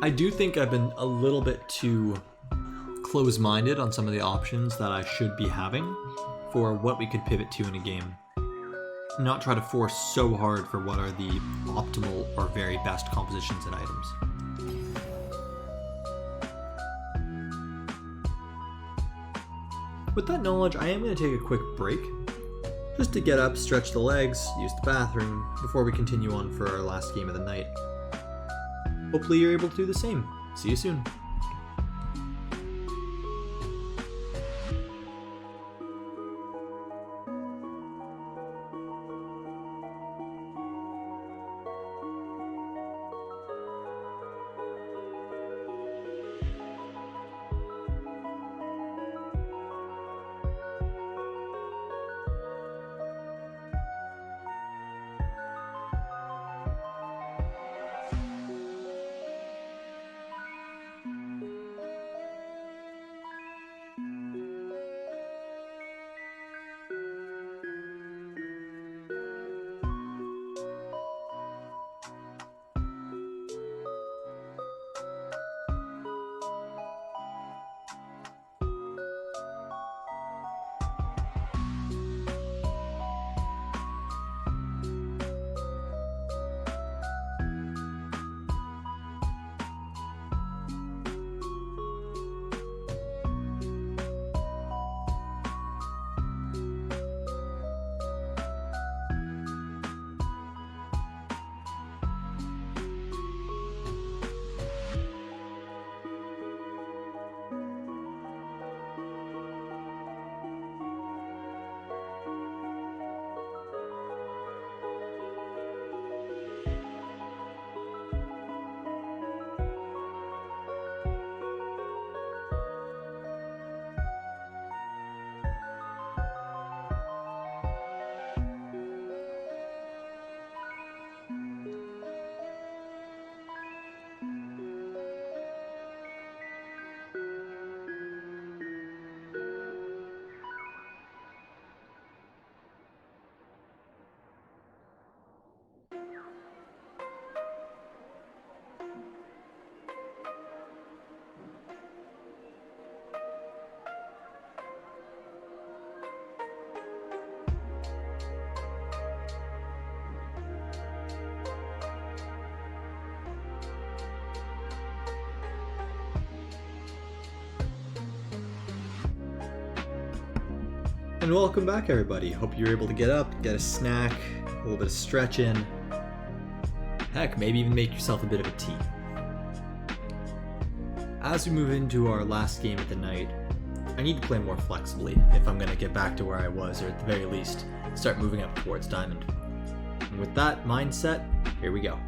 I do think I've been a little bit too close-minded on some of the options that I should be having for what we could pivot to in a game. Not try to force so hard for what are the optimal or very best compositions and items. With that knowledge, I am going to take a quick break, just to get up, stretch the legs, use the bathroom, before we continue on for our last game of the night. Hopefully you're able to do the same. See you soon. And welcome back, everybody. Hope you're able to get up, get a snack, a little bit of stretch in. Heck, maybe even make yourself a bit of a tea. As we move into our last game of the night, I need to play more flexibly if I'm going to get back to where I was, or at the very least, start moving up towards Diamond. And with that mindset, here we go.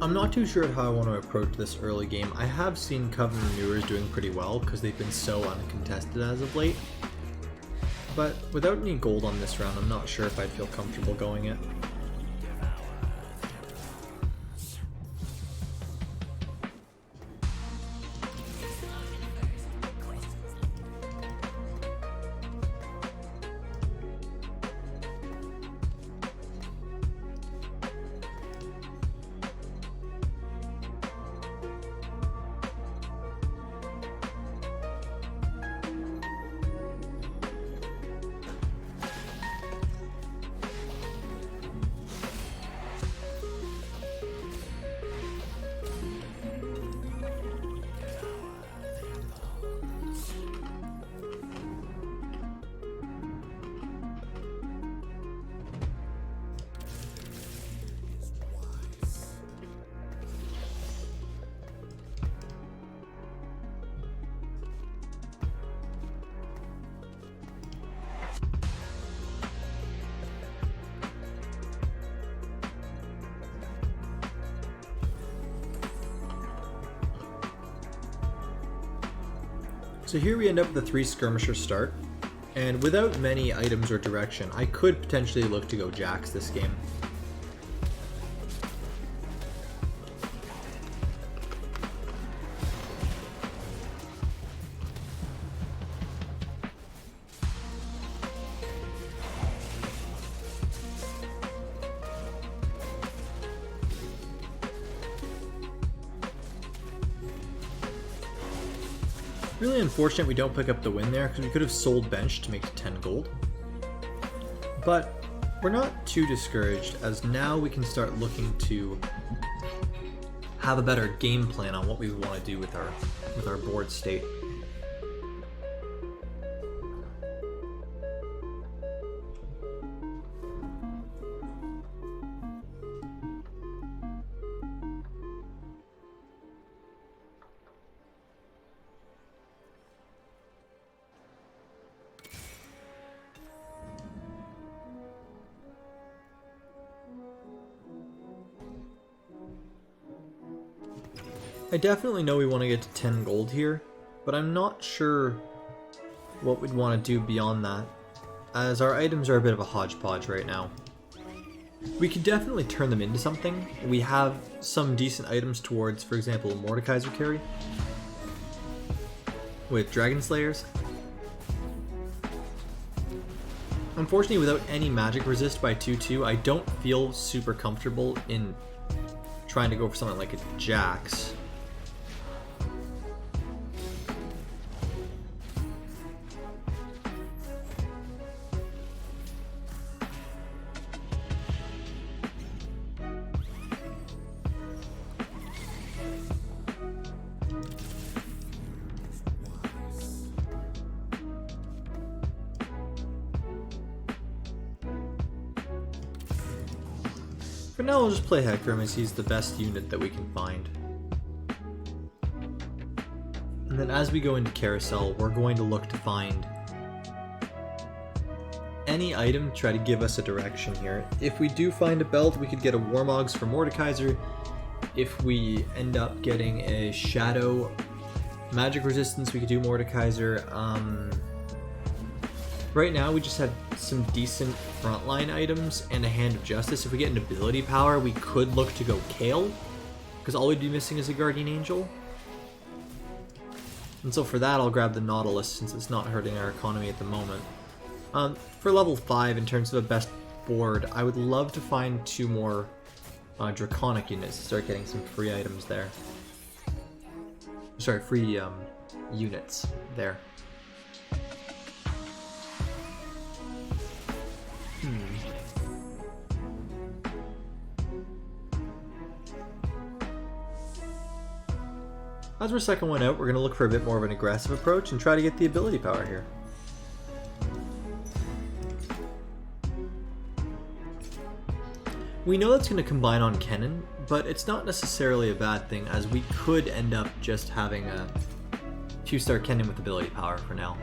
I'm not too sure how I want to approach this early game. I have seen Coven Renewers doing pretty well because they've been so uncontested as of late. But without any gold on this round, I'm not sure if I'd feel comfortable going it. So here we end up with a 3 skirmisher start, and without many items or direction, I could potentially look to go Jax this game. Really unfortunate we don't pick up the win there, because we could have sold bench to make it 10 gold. But we're not too discouraged, as now we can start looking to have a better game plan on what we want to do with our board state. I definitely know we want to get to 10 gold here, but I'm not sure what we'd want to do beyond that, as our items are a bit of a hodgepodge right now. We could definitely turn them into something. We have some decent items towards, for example, Mordekaiser carry with Dragon Slayers. Unfortunately, without any magic resist by 2/2, I don't feel super comfortable in trying to go for something like a Jax. For now, we'll just play Hecarim as he's the best unit that we can find. And then as we go into Carousel, we're going to look to find any item to try to give us a direction here. If we do find a belt, we could get a Warmogs for Mordekaiser. If we end up getting a Shadow magic resistance, we could do Mordekaiser. Right now, we just have some decent frontline items and a Hand of Justice. If we get an ability power, we could look to go Kale, because all we'd be missing is a Guardian Angel. And so for that, I'll grab the Nautilus, since it's not hurting our economy at the moment. For level 5, in terms of a best board, I would love to find 2 more Draconic units to start getting some free items there. Sorry, free units there. As we're second one out, we're going to look for a bit more of an aggressive approach and try to get the ability power here. We know that's going to combine on Kennen, but it's not necessarily a bad thing, as we could end up just having a 2-star Kennen with ability power for now.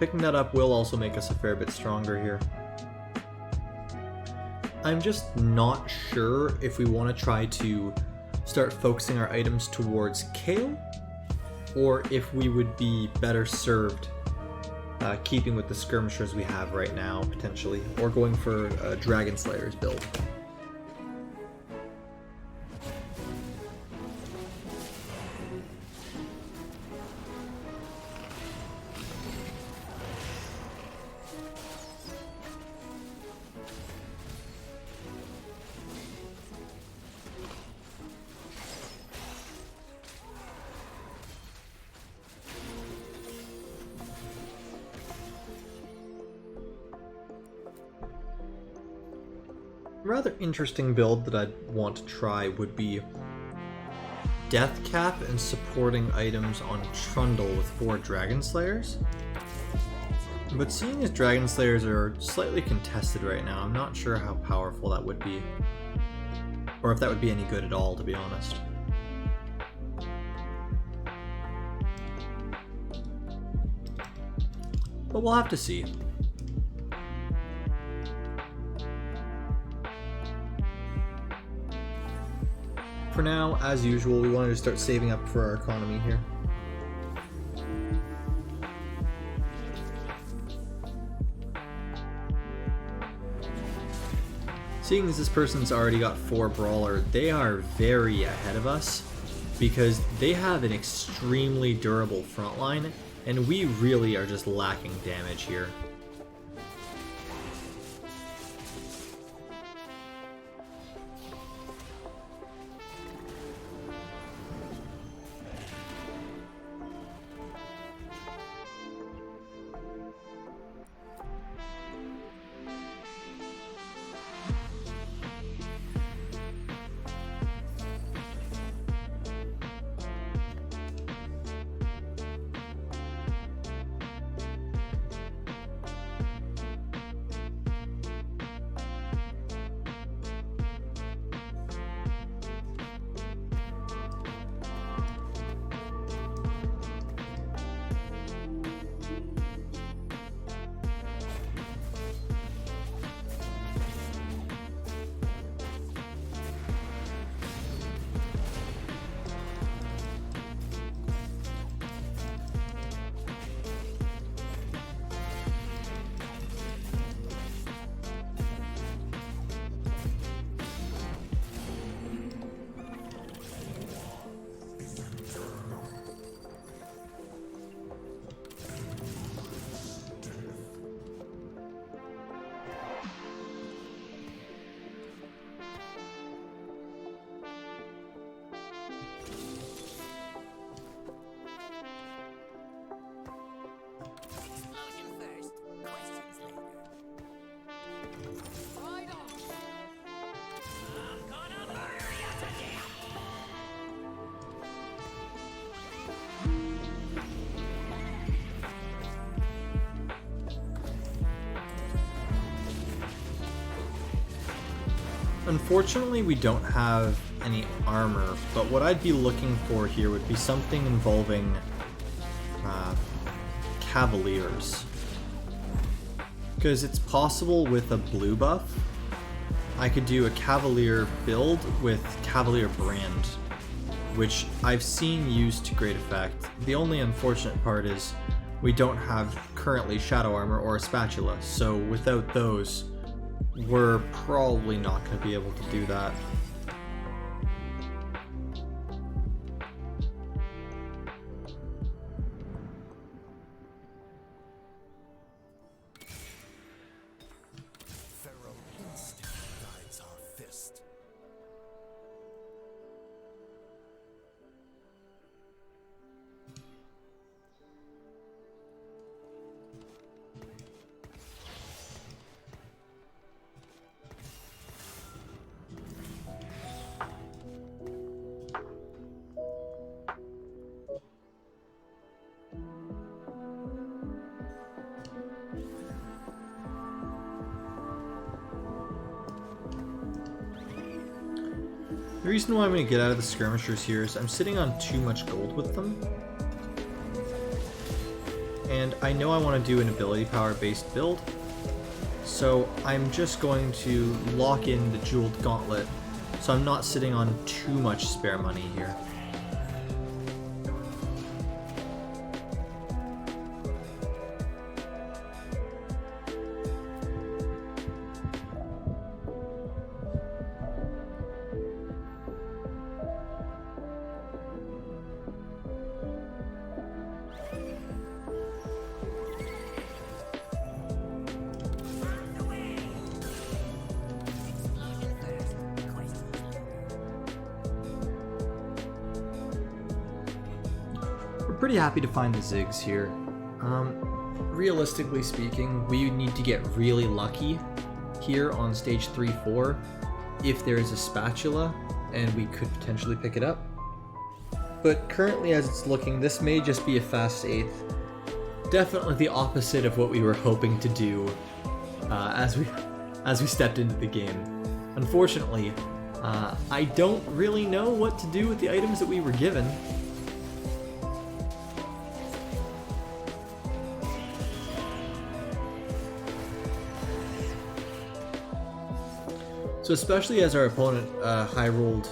picking that up will also make us a fair bit stronger here. I'm just not sure if we want to try to start focusing our items towards Kale, or if we would be better served keeping with the skirmishers we have right now, potentially, or going for a Dragon Slayer's build. A rather interesting build that I'd want to try would be Death Cap and supporting items on Trundle with 4 Dragon Slayers. But seeing as Dragon Slayers are slightly contested right now, I'm not sure how powerful that would be. Or if that would be any good at all, to be honest. But we'll have to see. For now, as usual, we wanted to start saving up for our economy here. Seeing as this person's already got 4 Brawler, they are very ahead of us because they have an extremely durable frontline, and we really are just lacking damage here. Unfortunately, we don't have any armor, but what I'd be looking for here would be something involving Cavaliers. Because it's possible with a blue buff, I could do a Cavalier build with Cavalier Brand, which I've seen used to great effect. The only unfortunate part is we don't have currently Shadow Armor or a Spatula, so without those, we're probably not going to be able to do that. The reason why I'm going to get out of the skirmishers here is I'm sitting on too much gold with them. and I know I want to do an ability power based build, so I'm just going to lock in the Jeweled Gauntlet so I'm not sitting on too much spare money here. Pretty happy to find the Ziggs here. Realistically speaking, we need to get really lucky here on stage 3-4 if there is a spatula, and we could potentially pick it up. But currently as it's looking, this may just be a fast 8th. Definitely the opposite of what we were hoping to do as we stepped into the game. Unfortunately, I don't really know what to do with the items that we were given. So especially as our opponent high rolled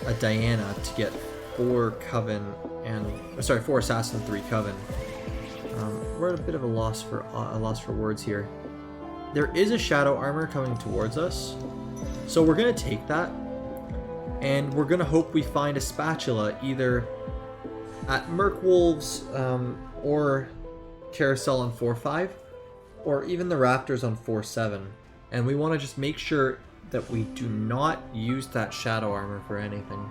a Diana to get 4 Coven and 4 Assassin, 3 Coven, we're at a bit of a loss for words here. There is a Shadow Armor coming towards us, so we're gonna take that, and we're gonna hope we find a spatula either at Merc Wolves or Carousel on 4-5, or even the Raptors on 4-7, and we want to just make sure that we do not use that Shadow Armor for anything.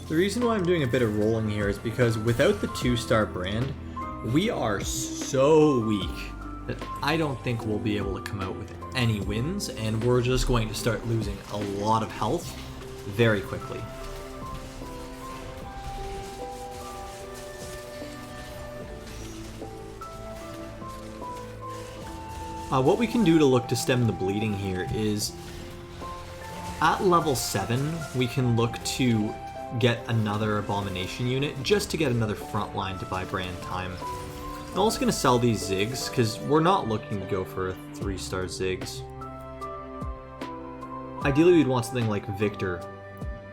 The reason why I'm doing a bit of rolling here is because without the 2-star brand, we are so weak that I don't think we'll be able to come out with any wins, and we're just going to start losing a lot of health very quickly. What we can do to look to stem the bleeding here is at level 7 we can look to get another Abomination unit just to get another front line to buy brand time. I'm also going to sell these Ziggs because we're not looking to go for 3-star Ziggs. Ideally we'd want something like Victor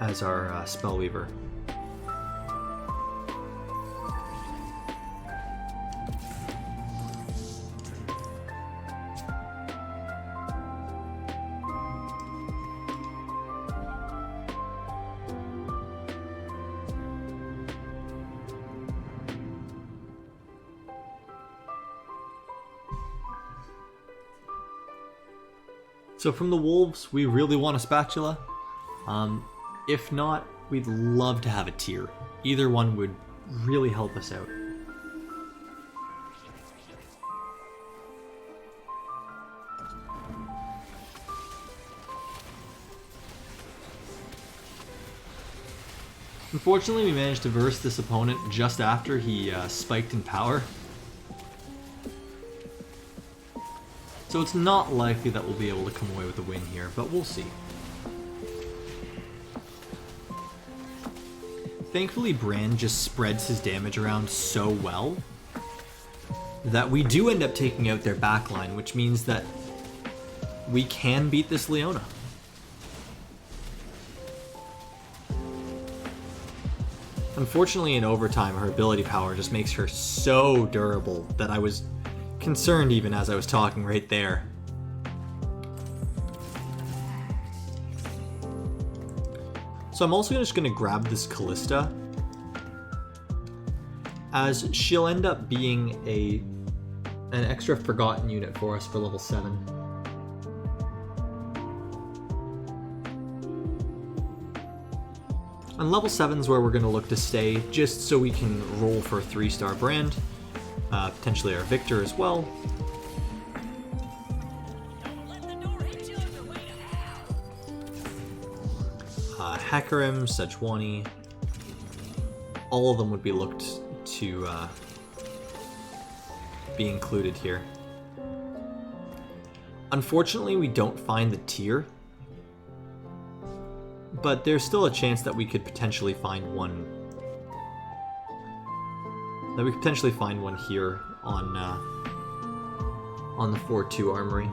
as our Spellweaver. So from the Wolves, we really want a spatula. If not, we'd love to have a tier. Either one would really help us out. Unfortunately, we managed to verse this opponent just after he spiked in power. So it's not likely that we'll be able to come away with a win here, but we'll see. Thankfully, Brand just spreads his damage around so well that we do end up taking out their backline, which means that we can beat this Leona. Unfortunately, in overtime, her ability power just makes her so durable that I was concerned even as I was talking right there. So I'm also just going to grab this Callista, as she'll end up being an extra Forgotten unit for us for level 7. On level 7 is where we're going to look to stay, just so we can roll for a 3-star brand. Potentially our Victor as well. Hecarim, Sejuani, all of them would be looked to be included here. Unfortunately, we don't find the tier, but there's still a chance that we could potentially find one. That we could potentially find one here on the 4-2 armory.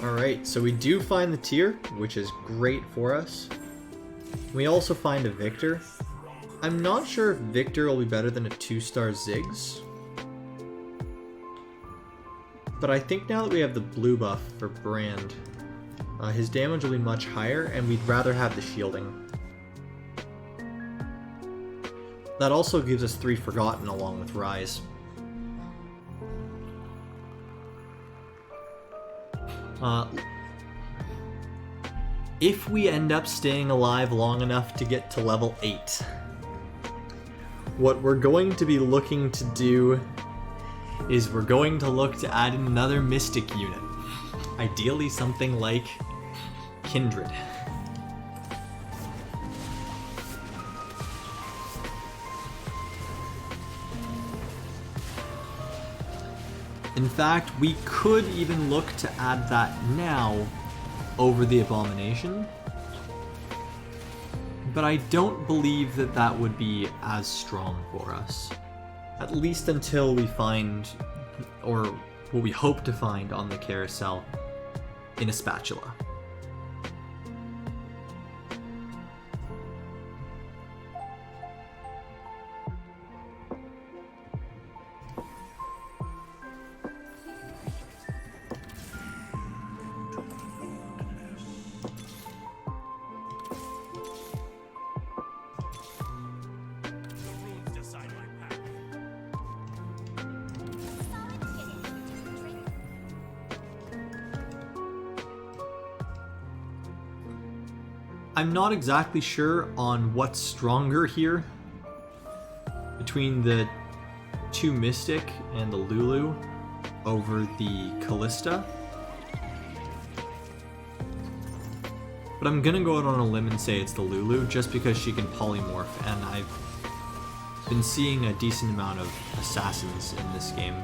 Alright, so we do find the tier, which is great for us. We also find a Victor. I'm not sure if Victor will be better than a 2-star Ziggs. But I think now that we have the blue buff for Brand, his damage will be much higher, and we'd rather have the shielding. That also gives us 3 Forgotten along with Rise. If we end up staying alive long enough to get to level 8, what we're going to be looking to do is we're going to look to add in another Mystic unit. Ideally something like Kindred. In fact, we could even look to add that now over the Abomination, but I don't believe that that would be as strong for us. At least until we find, or what we hope to find on the carousel, in a spatula. I'm not exactly sure on what's stronger here between the 2 Mystic and the Lulu over the Callista. But I'm gonna go out on a limb and say it's the Lulu just because she can polymorph, and I've been seeing a decent amount of assassins in this game.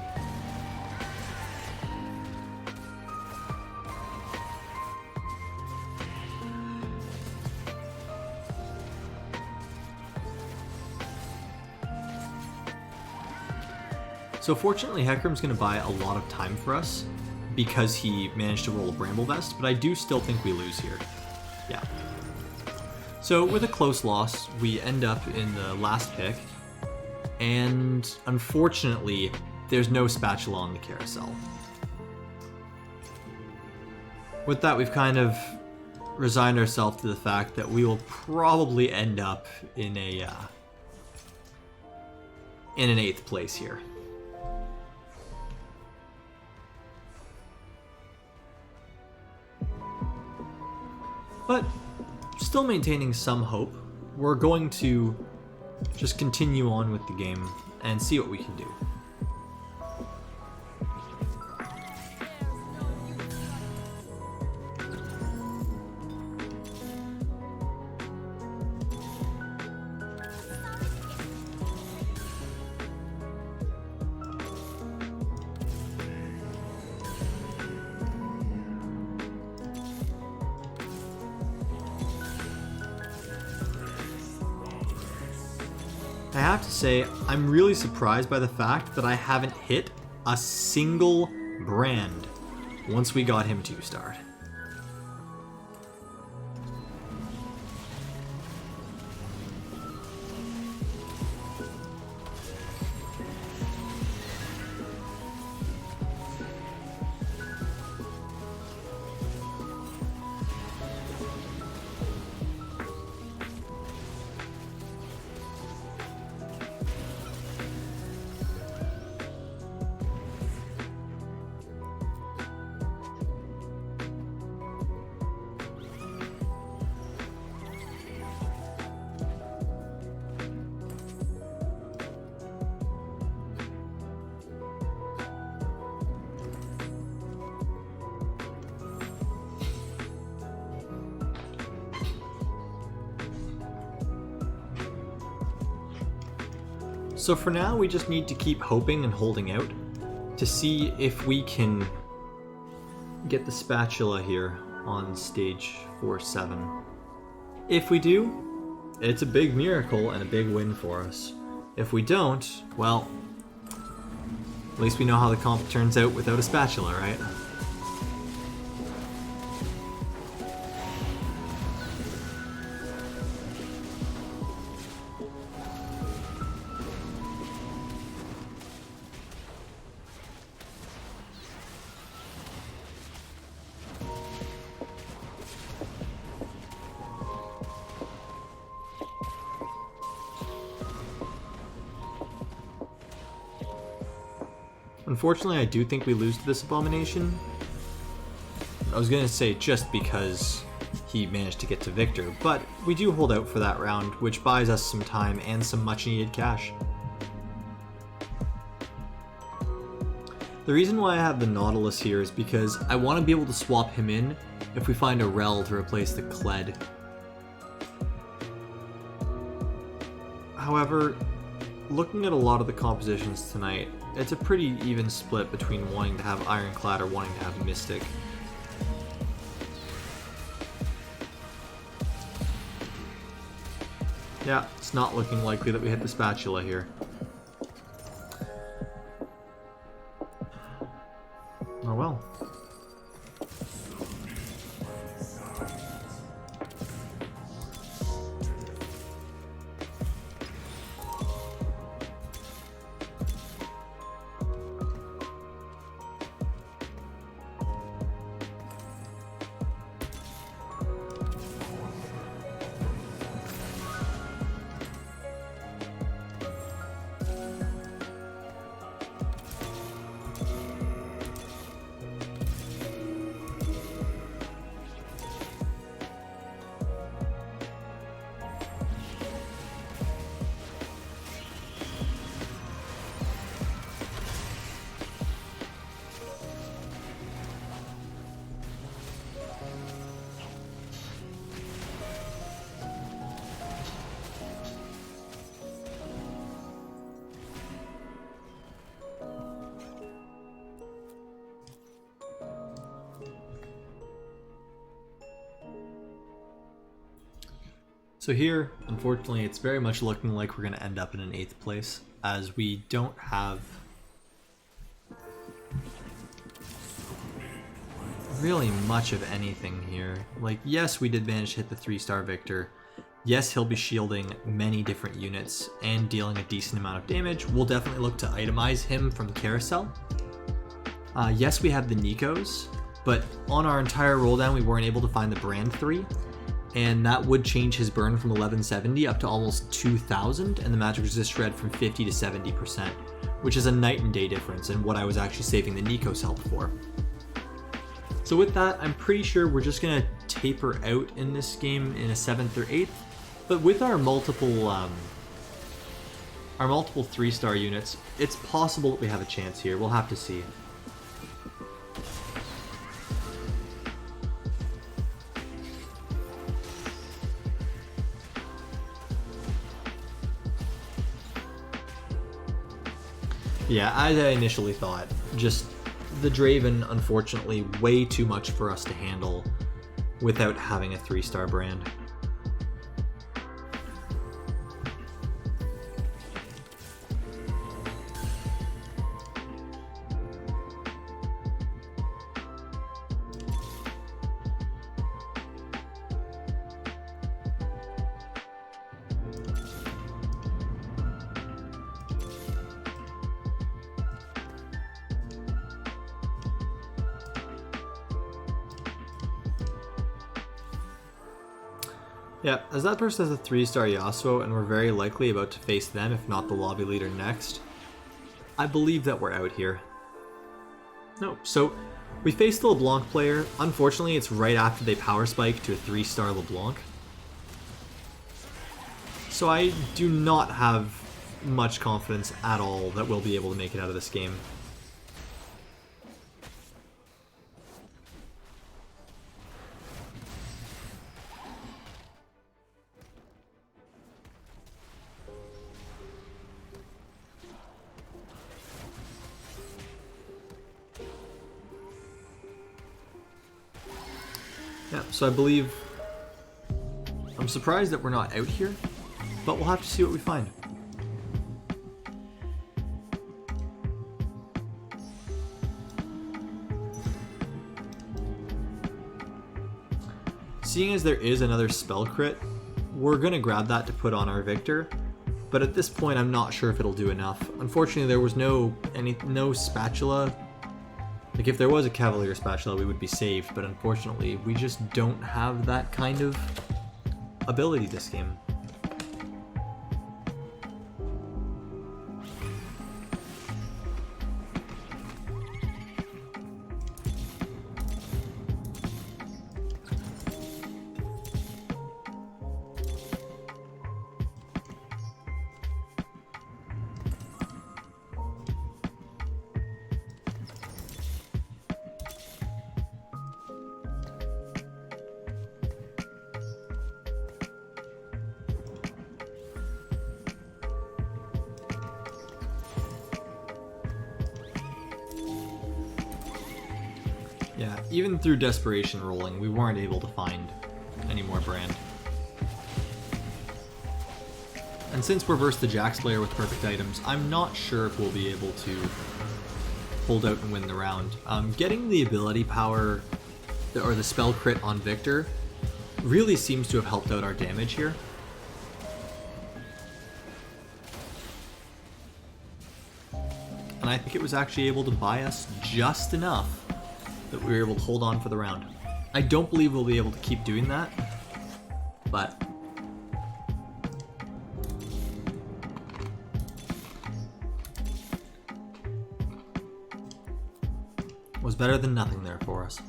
So fortunately, Hecarim's going to buy a lot of time for us because he managed to roll a Bramble Vest, but I do still think we lose here. Yeah. So with a close loss, we end up in the last pick, and unfortunately, there's no spatula on the carousel. With that, we've kind of resigned ourselves to the fact that we will probably end up in an 8th place here. But still maintaining some hope, we're going to just continue on with the game and see what we can do. I have to say, I'm really surprised by the fact that I haven't hit a single brand once we got him 2-starred. So for now, we just need to keep hoping and holding out to see if we can get the spatula here on stage 4-7. If we do, it's a big miracle and a big win for us. If we don't, well, at least we know how the comp turns out without a spatula, right? Unfortunately, I do think we lose to this abomination. I was gonna say just because he managed to get to Victor, but we do hold out for that round, which buys us some time and some much needed cash. The reason why I have the Nautilus here is because I want to be able to swap him in if we find a Rel to replace the Kled. However, looking at a lot of the compositions tonight, it's a pretty even split between wanting to have Ironclad or wanting to have Mystic. Yeah, it's not looking likely that we hit the spatula here. Oh well. So here, unfortunately, it's very much looking like we're going to end up in an 8th place, as we don't have really much of anything here. Like, yes, we did manage to hit the 3-star Victor. Yes, he'll be shielding many different units and dealing a decent amount of damage. We'll definitely look to itemize him from Carousel. Yes, we have the Nikos, but on our entire rolldown, we weren't able to find the Brand 3. And that would change his burn from 1170 up to almost 2000, and the magic resist shred from 50 to 70%, which is a night and day difference in what I was actually saving the Nikos help for. So with that, I'm pretty sure we're just gonna taper out in this game in a 7th or 8th, but with our multiple 3-star units, it's possible that we have a chance here. We'll have to see. Yeah, as I initially thought, just the Draven, unfortunately, way too much for us to handle without having a 3-star brand. Yeah, as that person has a 3-star Yasuo and we're very likely about to face them, if not the lobby leader next, I believe that we're out here. No, so we faced the LeBlanc player. Unfortunately, it's right after they power spike to a 3-star LeBlanc. So I do not have much confidence at all that we'll be able to make it out of this game. Yeah, so I believe... I'm surprised that we're not out here, but we'll have to see what we find. Seeing as there is another spell crit, we're gonna grab that to put on our Victor, but at this point I'm not sure if it'll do enough. Unfortunately, there was no spatula. Like, if there was a Cavalier spatula, we would be saved, but unfortunately, we just don't have that kind of ability this game. Yeah, even through desperation rolling, we weren't able to find any more brand. And since we're versus the Jax player with perfect items, I'm not sure if we'll be able to hold out and win the round. Getting the ability power, or the spell crit on Victor, really seems to have helped out our damage here. And I think it was actually able to buy us just enough that we were able to hold on for the round. I don't believe we'll be able to keep doing that, but was better than nothing there for us.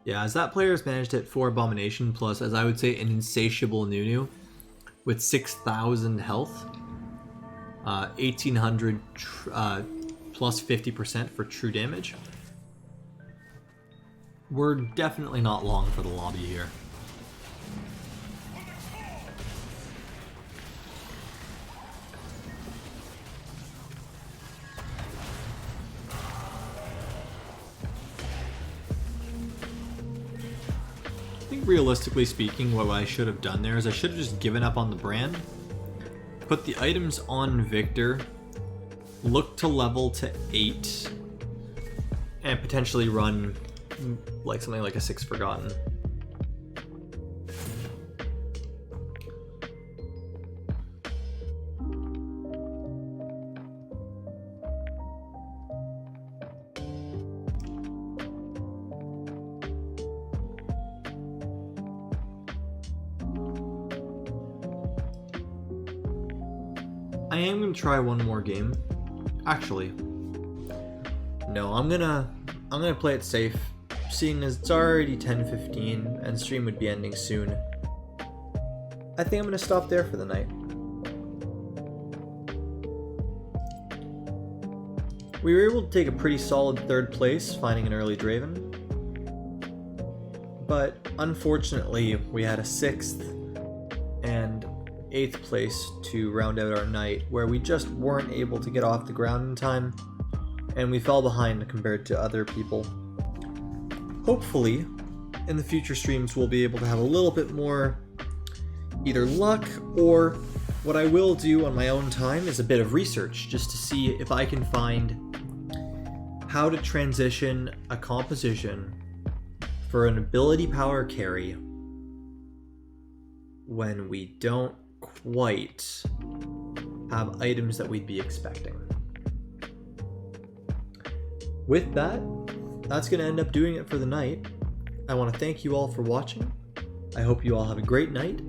Yeah, as that player has managed to hit 4 Abomination plus, as I would say, an insatiable Nunu, with 6,000 health, 1,800 plus 50% for true damage. We're definitely not long for the lobby here. I think realistically speaking, what I should have done there is I should have just given up on the brand, put the items on Victor, look to level to 8, and potentially run like something like a 6 Forgotten. I am going to try one more game. Actually, no, I'm gonna play it safe, seeing as it's already 10:15 and stream would be ending soon. I think I'm gonna stop there for the night. We were able to take a pretty solid 3rd place, finding an early Draven, but unfortunately we had a 6th and 8th place to round out our night, where we just weren't able to get off the ground in time, and we fell behind compared to other people. Hopefully, in the future streams we'll be able to have a little bit more either luck, or what I will do on my own time is a bit of research, just to see if I can find how to transition a composition for an ability power carry when we don't quite have items that we'd be expecting. with that, that's going to end up doing it for the night. I want to thank you all for watching. I hope you all have a great night.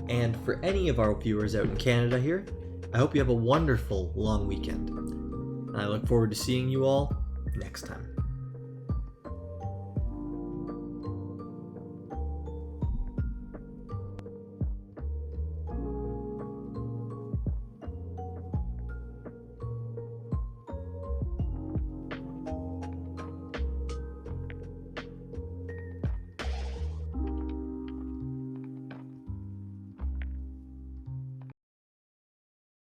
And for any of our viewers out in Canada here, I hope you have a wonderful long weekend. And I look forward to seeing you all next time.